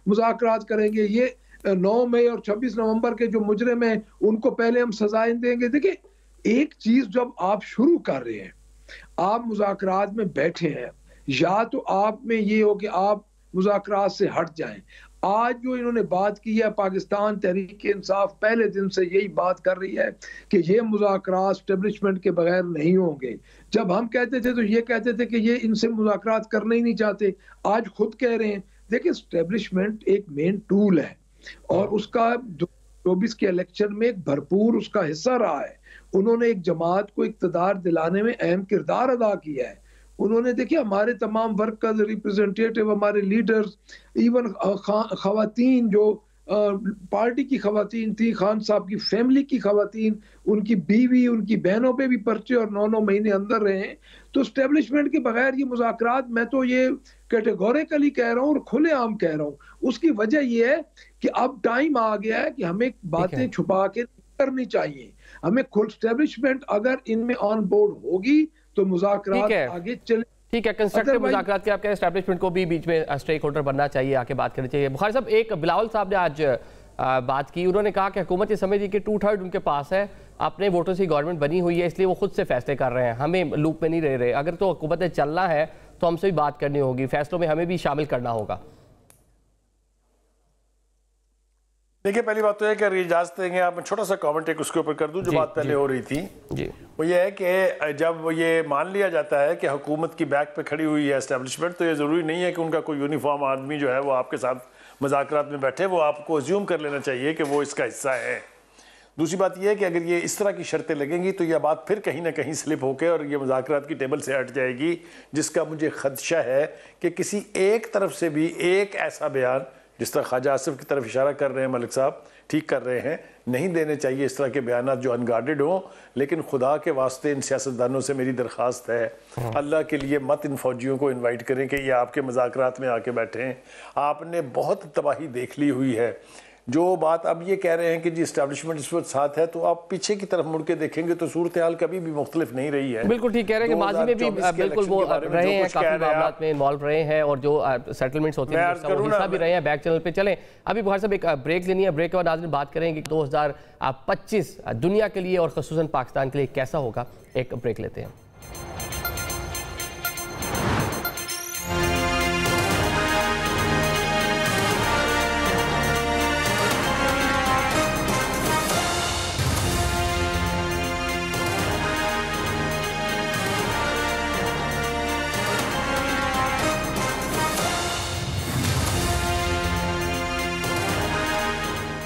मुज़ाकरात करेंगे, ये 9 मई और 26 नवंबर के जो मुजरिम हैं उनको पहले हम सजाएं देंगे। देखिए, एक चीज जब आप शुरू कर रहे हैं, आप मुज़ाकरात में बैठे हैं, या तो आप में ये हो कि आप मुज़ाकरात से हट जाएं। आज जो इन्होंने बात की है, पाकिस्तान तहरीक इंसाफ पहले दिन से यही बात कर रही है कि ये मुज़ाकरात एस्टेब्लिशमेंट के बगैर नहीं होंगे। जब हम कहते थे तो ये कहते थे कि ये इनसे मुज़ाकरात करना ही नहीं चाहते, आज खुद कह रहे हैं। देखिए, एस्टेब्लिशमेंट एक मेन टूल है और उसका 2024 के इलेक्शन में एक भरपूर उसका हिस्सा रहा है। उन्होंने एक जमात को इक़्तिदार दिलाने में अहम किरदार अदा किया है। उन्होंने देखिए हमारे तमाम वर्कर्स, रिप्रेजेंटेटिव, हमारे लीडर्स, इवन खवातीन जो पार्टी की खवातीन थी, खान साहब की फैमिली की खवातीन, उनकी बीवी, उनकी बहनों पे भी पर्चे और 9-9 महीने अंदर रहे हैं। तो एस्टेब्लिशमेंट के बगैर ये मुज़ाकरात, मैं तो ये कैटेगोरिकली कह रहा हूँ और खुलेआम कह रहा हूँ। उसकी वजह ये है कि अब टाइम आ गया है कि हमें बातें छुपा के करनी चाहिए। हमें खुद एस्टेब्लिशमेंट अगर इनमें ऑन बोर्ड होगी तो मुज़ाकरात आगे चले। ठीक है, कंस्ट्रक्टिव मुज़ाकरात के आप कह रहे हैं एस्टैब्लिशमेंट को भी बीच में स्टेक होल्डर बनना चाहिए, आके बात करनी चाहिए। बुखारी साहब, एक बिलावल साहब ने आज बात की, उन्होंने कहा कि हुकूमत ये समझ रही कि 2/3 उनके पास है, अपने वोटों से गवर्नमेंट बनी हुई है, इसलिए वो खुद से फैसले कर रहे हैं, हमें लूप में नहीं रह रहे। अगर तो हुकूमत ने चलना है तो हमसे भी बात करनी होगी, फैसलों में हमें भी शामिल करना होगा। देखिए, पहली बात तो है कि अगर इजाजत देंगे आप, छोटा सा कमेंट एक उसके ऊपर कर दूं जो बात पहले हो रही थी जी, वो ये है कि जब ये मान लिया जाता है कि हुकूमत की बैक पे खड़ी हुई है एस्टेब्लिशमेंट, तो ये ज़रूरी नहीं है कि उनका कोई यूनिफॉर्म आदमी जो है वो आपके साथ मुज़ाकरात में बैठे, वो आपको अज्यूम कर लेना चाहिए कि वो इसका हिस्सा है। दूसरी बात यह है कि अगर ये इस तरह की शर्तें लगेंगी तो यह बात फिर कहीं ना कहीं स्लिप होकर और ये मुज़ाकरात की टेबल से हट जाएगी, जिसका मुझे खदशा है कि किसी एक तरफ से भी एक ऐसा बयान, जिस तरह ख्वाजा आसिफ की तरफ इशारा कर रहे हैं मलिक साहब, ठीक कर रहे हैं, नहीं देने चाहिए इस तरह के बयान जो अनगार्डेड हों। लेकिन खुदा के वास्ते इन सियासतदानों से मेरी दरख्वास्त है, अल्लाह के लिए मत इन फौजियों को इनवाइट करें कि ये आपके मज़ाकरात में आके बैठें। आपने बहुत तबाही देख ली हुई है। जो बात अब ये कह रहे हैं कि जी एस्टैब्लिशमेंट इस वक्त साथ है, तो आप पीछे की तरफ मुड़ के देखेंगे तो सूरत हाल कभी भी मुख्तलिफ नहीं रही है। बिल्कुल ठीक कह रहे हैं कि माजी में भी बिल्कुल वो रहे हैं, काफी मामलात में इन्वॉल्व रहे हैं और जो सेटलमेंट्स होते हैं हिस्सा भी रहे हैं। बैक चैनल पे चलें, अभी बुखारी साहब एक ब्रेक लेनी है, ब्रेक के बाद नाज़रीन बात करेंगे 2025 दुनिया के लिए और ख़ुसूसन पाकिस्तान के लिए कैसा होगा। एक ब्रेक लेते हैं।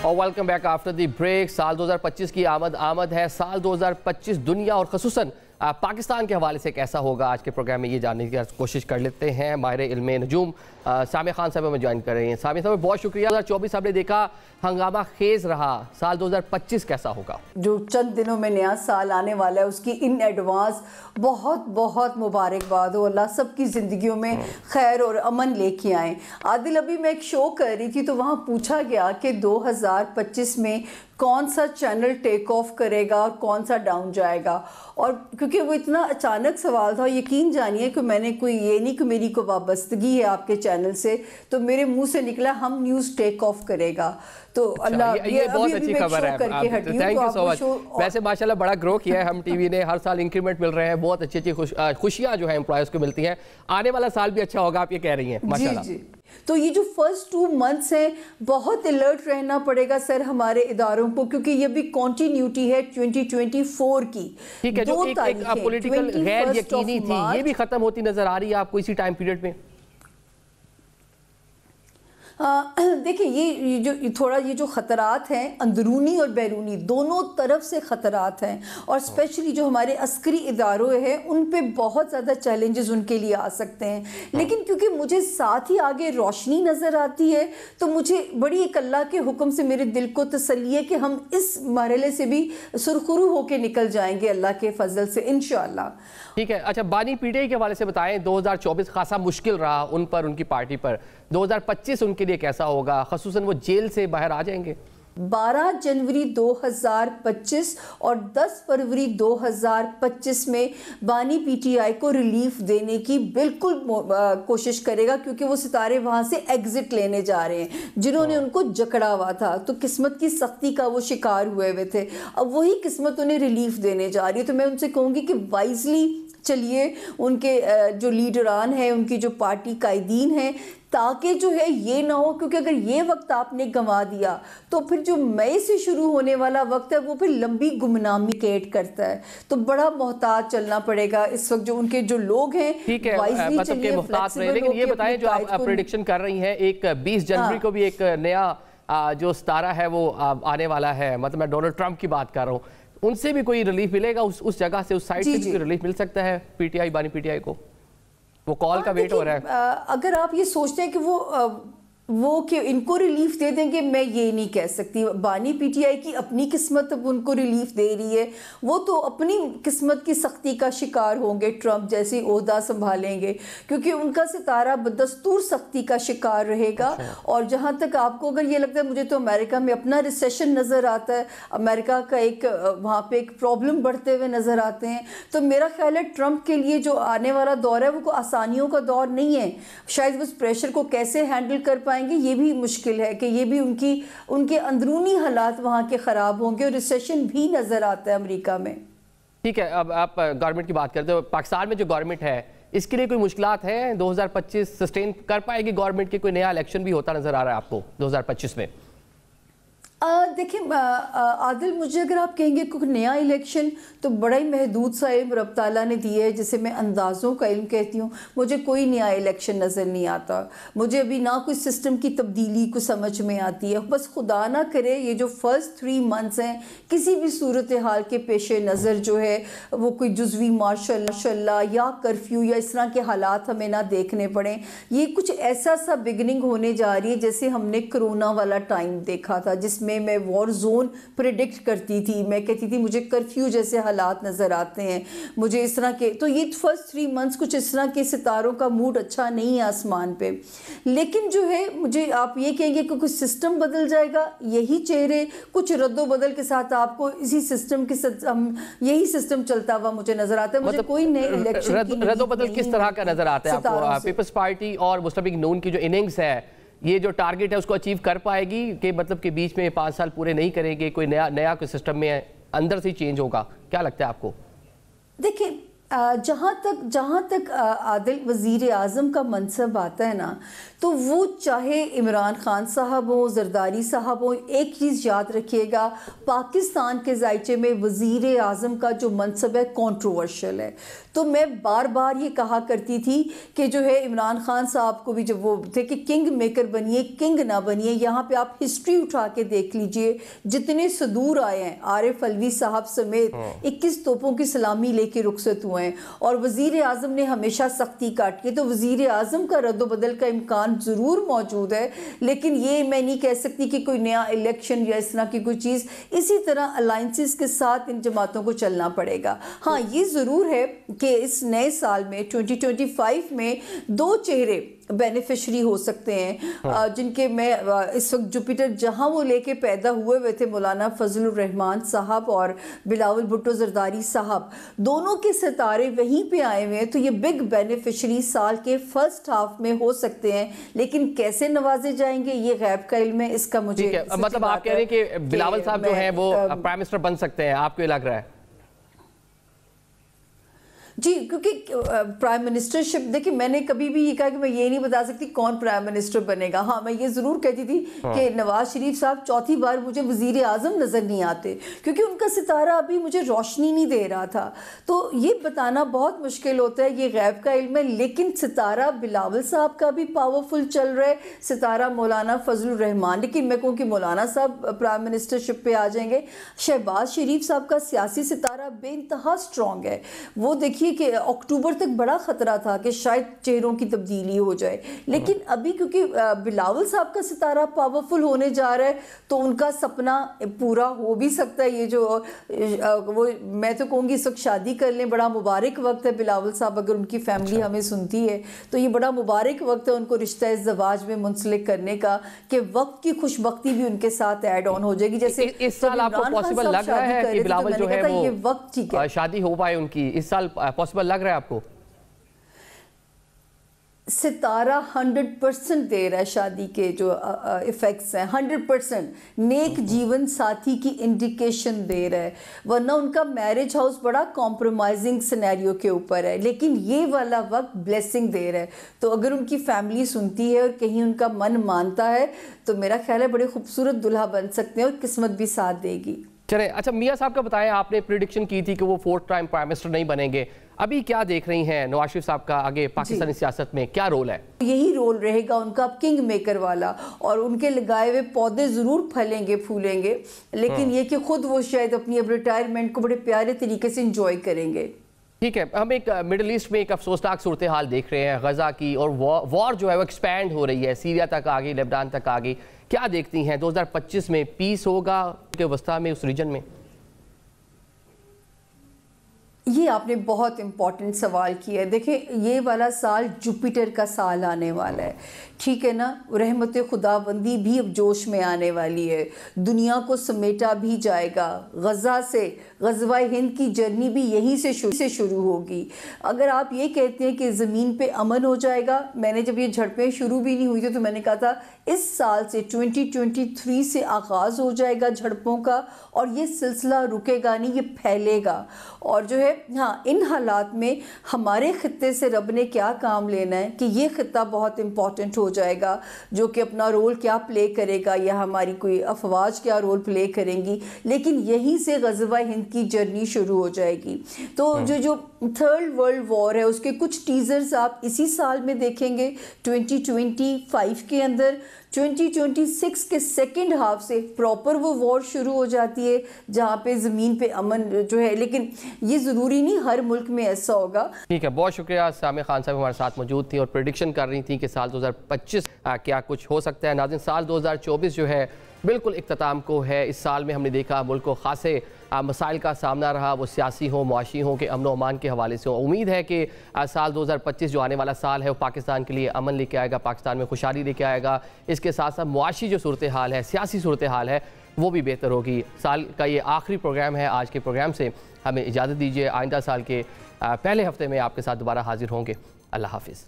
और welcome back after the break. साल 2025 की आमद है। साल 2025 दुनिया और ख़ुसूसन पाकिस्तान के हवाले से कैसा होगा, आज के प्रोग्राम में ये जानने की कोशिश कर लेते हैं। माहिर इल्मे नजूम सामिया खान साहब हमें ज्वाइन कर रहे हैं। सामिया साहब बहुत शुक्रिया। 2024 आपने देखा हंगामा खेज रहा, साल 2025 कैसा होगा? जो चंद दिनों में नया साल आने वाला है उसकी इन एडवांस बहुत बहुत मुबारकबाद हो। अल्लाह सबकी ज़िंदगियों में खैर और अमन लेके आए। आदिल, अभी मैं एक शो कर रही थी तो वहाँ पूछा गया कि 2025 में कौन सा चैनल टेक ऑफ करेगा और कौन सा डाउन जाएगा, और क्योंकि वो इतना अचानक सवाल था, यकीन जानिए कि मैंने कोई ये नहीं कि मेरी को वाबस्तगी है आपके चैनल से, तो मेरे मुंह से निकला हम न्यूज़ टेक ऑफ करेगा। तो अल्लाह, ये बहुत अच्छी खबर है। Thank you so much. वैसे माशाल्लाह बड़ा ग्रो किया है हम टीवी ने, हर साल इंक्रीमेंट मिल रहे हैं, बहुत अच्छी अच्छी खुशियाँ जो है एम्प्लॉयज़ को मिलती हैं। आने वाला साल भी अच्छा होगा, आप ये कह रही हैं माशाल्लाह। जी। तो ये जो फर्स्ट 2 मंथ्स हैं बहुत अलर्ट रहना पड़ेगा सर हमारे इदारों को, क्योंकि ये भी कंटिन्यूटी है 2024 की। ठीक है, जो एक पॉलिटिकल गैर यकीनी थी ये भी खत्म होती नजर आ रही है आपको इसी टाइम पीरियड में? देखिए, ये जो थोड़ा ये जो ख़तरात हैं अंदरूनी और बैरूनी दोनों तरफ से ख़तरात हैं, और स्पेशली जो हमारे अस्करी इदारों हैं उन पे बहुत ज़्यादा चैलेंजेस उनके लिए आ सकते हैं। लेकिन क्योंकि मुझे साथ ही आगे रोशनी नज़र आती है तो मुझे बड़ी एक अल्लाह के हुक्म से मेरे दिल को तसल्ली है कि हम इस मरहले से भी सुरखुरू होकर निकल जाएंगे अल्लाह के फजल से इंशाअल्लाह। ठीक है। अच्छा, बानी पीटीआई के हवाले से बताएं, 2024 खासा मुश्किल रहा उन पर, उनकी पार्टी पर। 2025 उनके लिए कैसा होगा, खसूसन वो जेल से बाहर आ जाएंगे? 12 जनवरी 2025 और 10 फरवरी 2025 में बानी पीटीआई को रिलीफ देने की बिल्कुल कोशिश करेगा, क्योंकि वो सितारे वहां से एग्जिट लेने जा रहे हैं जिन्होंने उनको जकड़ा हुआ था। तो किस्मत की सख्ती का वो शिकार हुए हुए थे, अब वही किस्मत उन्हें रिलीफ देने जा रही है। तो मैं उनसे कहूँगी कि वाइजली चलिए, उनके जो लीडरान हैं, उनकी जो पार्टी कायदीन हैं, ताकि जो है ये ना हो, क्योंकि अगर ये वक्त आपने गंवा दिया तो फिर जो मई से शुरू होने वाला वक्त है वो फिर लंबी गुमनामी क्रिएट करता है। तो बड़ा मोहतात चलना पड़ेगा इस वक्त जो उनके जो लोग हैं। ठीक है, मतलब के मोहतात रहे। लेकिन ये बताएं, जो आप प्रेडिक्शन कर रही हैं, एक 20 जनवरी को भी एक नया जो सितारा है वो आने वाला है, मतलब मैं डोनाल्ड ट्रंप की बात कर रहा हूँ, उनसे भी कोई रिलीफ मिलेगा? उस जगह से, उस साइड से भी रिलीफ मिल सकता है पीटीआई, बानी पीटीआई को? वो कॉल का वेट हो रहा है। अगर आप ये सोचते हैं कि वो कि इनको रिलीफ दे देंगे, मैं ये नहीं कह सकती। बानी पीटीआई की अपनी किस्मत अब उनको रिलीफ दे रही है, वो तो अपनी किस्मत की सख्ती का शिकार होंगे ट्रंप जैसे ओहदा संभालेंगे, क्योंकि उनका सितारा बदस्तूर सख्ती का शिकार रहेगा। और जहाँ तक आपको अगर ये लगता है, मुझे तो अमेरिका में अपना रिसेशन नज़र आता है, अमेरिका का एक वहाँ पे एक प्रॉब्लम बढ़ते हुए नज़र आते हैं, तो मेरा ख्याल है ट्रंप के लिए जो आने वाला दौर है वो आसानियों का दौर नहीं है। शायद उस प्रेशर को कैसे हैंडल कर पाए ये भी मुश्किल है, कि ये भी उनके अंदरूनी हालात वहाँ के ख़राब होंगे और रिसेशन भी नज़र आता है अमेरिका में। ठीक है, अब आप गवर्नमेंट की बात करते हो। पाकिस्तान में जो गवर्नमेंट है, इसके लिए कोई मुश्किलात हैं? 2025 सस्टेन कर पाएगी गवर्नमेंट की? कोई नया इलेक्शन भी होता नज़र आ रहा है आपको 2025 में? देखिए आदिल, मुझे अगर आप कहेंगे कोई नया इलेक्शन, तो बड़ा ही महदूद सा इल्म रब ताला ने दिया है, जिसे मैं अंदाज़ों का इल्म कहती हूँ। मुझे कोई नया इलेक्शन नज़र नहीं आता। मुझे अभी ना कोई सिस्टम की तब्दीली को समझ में आती है। बस खुदा ना करे ये जो फर्स्ट 3 मंथ्स हैं, किसी भी सूरत हाल के पेश नज़र जो है वो कोई जुज़वी मार्शल या कर्फ्यू या इस तरह के हालात हमें ना देखने पड़े। ये कुछ ऐसा सा बिगनिंग होने जा रही है जैसे हमने कोरोना वाला टाइम देखा था, जिसमें मैं वॉर जोन प्रेडिक्ट करती थी। मैं कहती थी मुझे कर्फ्यू जैसे हालात नज़र आते हैं, मुझे इस तरह के। तो ये फर्स्ट 3 मंथ्स कुछ इस तरह के सितारों का मूड अच्छा नहीं है आसमान पे। लेकिन जो है, मुझे आप ये कहेंगे कि कुछ सिस्टम बदल जाएगा, यही चेहरे कुछ रद्दो बदल के साथ आपको इसी सिस्टम के यही सिस्टम चलता हुआ मुझे नजर आता है। मुझे कोई नए इलेक्शन रद्दो बदल किस तरह का नजर आता है आपको? पीपल्स पार्टी और मुस्लिम लीग नून की जो इनिंग्स है, ये जो टारगेट है उसको अचीव कर पाएगी कि मतलब के बीच में 5 साल पूरे नहीं करेंगे, कोई नया कोई सिस्टम में अंदर से चेंज होगा? क्या लगता है आपको? देखिए, जहाँ तक आदिल वज़ीर आज़म का मनसब आता है ना, तो वो चाहे इमरान खान साहब हो, जरदारी साहब हो, एक चीज़ याद रखिएगा, पाकिस्तान के जायचे में वज़ीर आज़म का जो मनसब है कंट्रोवर्शियल है। तो मैं बार बार ये कहा करती थी कि जो है इमरान खान साहब को भी जब वो थे कि किंग मेकर बनिए, किंग ना बनिए। यहाँ पे आप हिस्ट्री उठा के देख लीजिए, जितने सदूर आए हैं, आरिफ अलवी साहब समेत 21 तोपों की सलामी लेके रुखसत हुए हैं, और वज़ीर आज़म ने हमेशा सख्ती काटी है। तो वज़ीर आज़म का रद्दोबदल का इम्कान ज़रूर मौजूद है, लेकिन ये मैं नहीं कह सकती कि कोई नया इलेक्शन या इस तरह की कोई चीज़। इसी तरह अलाइंसेस के साथ इन जमातों को चलना पड़ेगा। हाँ, ये ज़रूर है कि इस नए साल में 2025 में 2 चेहरे बेनिफिशरी हो सकते हैं, जिनके मैं इस वक्त जुपिटर जहां वो लेके पैदा हुए थे, मौलाना फजलुर रहमान साहब और बिलावल भुट्टो जरदारी साहब, दोनों के सितारे वहीं पे आए हुए हैं। तो ये बिग बेनिफिशरी साल के फर्स्ट हाफ में हो सकते हैं, लेकिन कैसे नवाजे जाएंगे ये गैब का इल्म है। इसका मुझे मतलब आप कह रहे हैं कि बिलावल साहब जो है वो प्राइम मिनिस्टर बन सकते हैं, आपको ये लग रहा है? जी, क्योंकि प्राइम मिनिस्टरशिप, देखिए मैंने कभी भी ये कहा कि मैं ये नहीं बता सकती कौन प्राइम मिनिस्टर बनेगा। हाँ, मैं ये ज़रूर कहती थी कि नवाज शरीफ साहब चौथी बार मुझे वज़ीर आज़म नज़र नहीं आते, क्योंकि उनका सितारा अभी मुझे रोशनी नहीं दे रहा था। तो ये बताना बहुत मुश्किल होता है, ये गैब का इल्म है। लेकिन सितारा बिलावल साहब का भी पावरफुल चल रहा है, सितारा मौलाना फजलुर रहमान, लेकिन मैं कहूँ कि मौलाना साहब प्राइम मिनिस्टरशिप पे आ जाएंगे। शहबाज शरीफ साहब का सियासी सितारा बेइंतहा स्ट्रॉन्ग है। वो देखिए देखिए कि अक्टूबर तक बड़ा ख़तरा था कि शायद चेहरों की तब्दीली हो जाए, लेकिन अभी क्योंकि बिलावल साहब का सितारा पावरफुल होने जा रहा है तो उनका सपना पूरा हो भी सकता है। ये जो वो मैं तो कहूँगी इस वक्त शादी कर लें, बड़ा मुबारक वक्त है। बिलावल साहब अगर उनकी फैमिली हमें सुनती है तो ये बड़ा मुबारक वक्त है उनको रिश्ता ज़वाज में मुंसलिक करने का, कि वक्त की खुशबख्ती भी उनके साथ ऐड ऑन हो जाएगी। जैसे इस साल आपको पॉसिबल लग रहा है कि बिलावल जो है वो ये वक्त ठीक है शादी हो पाए उनकी, इस साल पॉसिबल लग रहा है आपको? सितारा 100% दे रहा है शादी के जो इफ़ेक्ट्स हैं, 100% नेक जीवन साथी की इंडिकेशन दे रहा है। वरना उनका मैरिज हाउस बड़ा कॉम्प्रोमाइजिंग सिनेरियो के ऊपर है, लेकिन ये वाला वक्त ब्लेसिंग दे रहा है। तो अगर उनकी फैमिली सुनती है और कहीं उनका मन मानता है तो मेरा ख्याल है बड़े खूबसूरत दुल्हा बन सकते हैं और किस्मत भी साथ देगी। चले, अच्छा मियाँ साहब का बताएं, आपने प्रिडिक्शन की थी कि वो 4th टाइम प्राइम मिनिस्टर नहीं बनेंगे, अभी क्या देख रही हैं नवाज शरीफ साहब का आगे पाकिस्तानी सियासत में क्या रोल है? यही रोल रहेगा उनका किंग मेकर वाला, और उनके लगाए हुए पौधे ज़रूर फलेंगे फूलेंगे, लेकिन ये कि खुद वो शायद अपनी अब रिटायरमेंट को बड़े प्यारे तरीके से इंजॉय करेंगे। ठीक है, हम एक मिडिल ईस्ट में एक अफसोसनाक सूरत हाल देख रहे हैं गजा की, और वॉर जो है वो एक्सपैंड हो रही है, सीरिया तक आ गई, लेबनान तक आ गई। क्या देखती हैं 2025 में पीस होगा के वस्ता में उस रीजन में? ये आपने बहुत इम्पॉर्टेंट सवाल किया है। देखिए ये वाला साल जुपिटर का साल आने वाला है, ठीक है ना। रहमत खुदाबंदी भी अब जोश में आने वाली है, दुनिया को समेटा भी जाएगा। गज़ा से गज़वा हिंद की जर्नी भी यहीं से शुरू होगी। अगर आप ये कहते हैं कि ज़मीन पे अमन हो जाएगा, मैंने जब ये झड़पें शुरू भी नहीं हुई थी तो मैंने कहा था इस साल से 2023 से आगाज़ हो जाएगा झड़पों का, और ये सिलसिला रुकेगा नहीं, ये फैलेगा। और जो है हाँ, इन हालात में हमारे खित्ते से रब ने क्या काम लेना है कि ये खित्ता बहुत इम्पॉर्टेंट हो जाएगा, जो कि अपना रोल क्या प्ले करेगा, या हमारी कोई अफवाज क्या रोल प्ले करेंगी, लेकिन यहीं से गज़वा हिंद की जर्नी शुरू हो जाएगी। तो जो 3rd वर्ल्ड वॉर है उसके कुछ टीजर्स आप इसी साल में देखेंगे 2025 के अंदर। 2026 के सेकेंड हाफ से प्रॉपर वो वॉर शुरू हो जाती है जहाँ पे ज़मीन पे अमन जो है, लेकिन ये ज़रूरी नहीं हर मुल्क में ऐसा होगा। ठीक है, बहुत शुक्रिया। सामिया खान साहब हमारे साथ मौजूद थी और प्रेडिक्शन कर रही थी कि साल 2025 क्या कुछ हो सकता है। नाज़रीन, साल 2024 जो है बिल्कुल इख्तिताम को है। इस साल में हमने देखा मुल्क को खासे मसाइल का सामना रहा, वो सियासी हो, मुआशी हो कि अमन अमान के हवाले से हो। उम्मीद है कि साल 2025 जो आने वाला साल है वो पाकिस्तान के लिए अमन लेके आएगा, पाकिस्तान में खुशहाली लेके आएगा। इसके साथ साथ मुआशी जो सूरत हाल है, सियासी सूरत हाल है, वो भी बेहतर होगी। साल का ये आखिरी प्रोग्राम है। आज के प्रोग्राम से हमें इजाज़त दीजिए, आइंदा साल के पहले हफ्ते में आपके साथ दोबारा हाजिर होंगे। अल्लाह हाफिज़।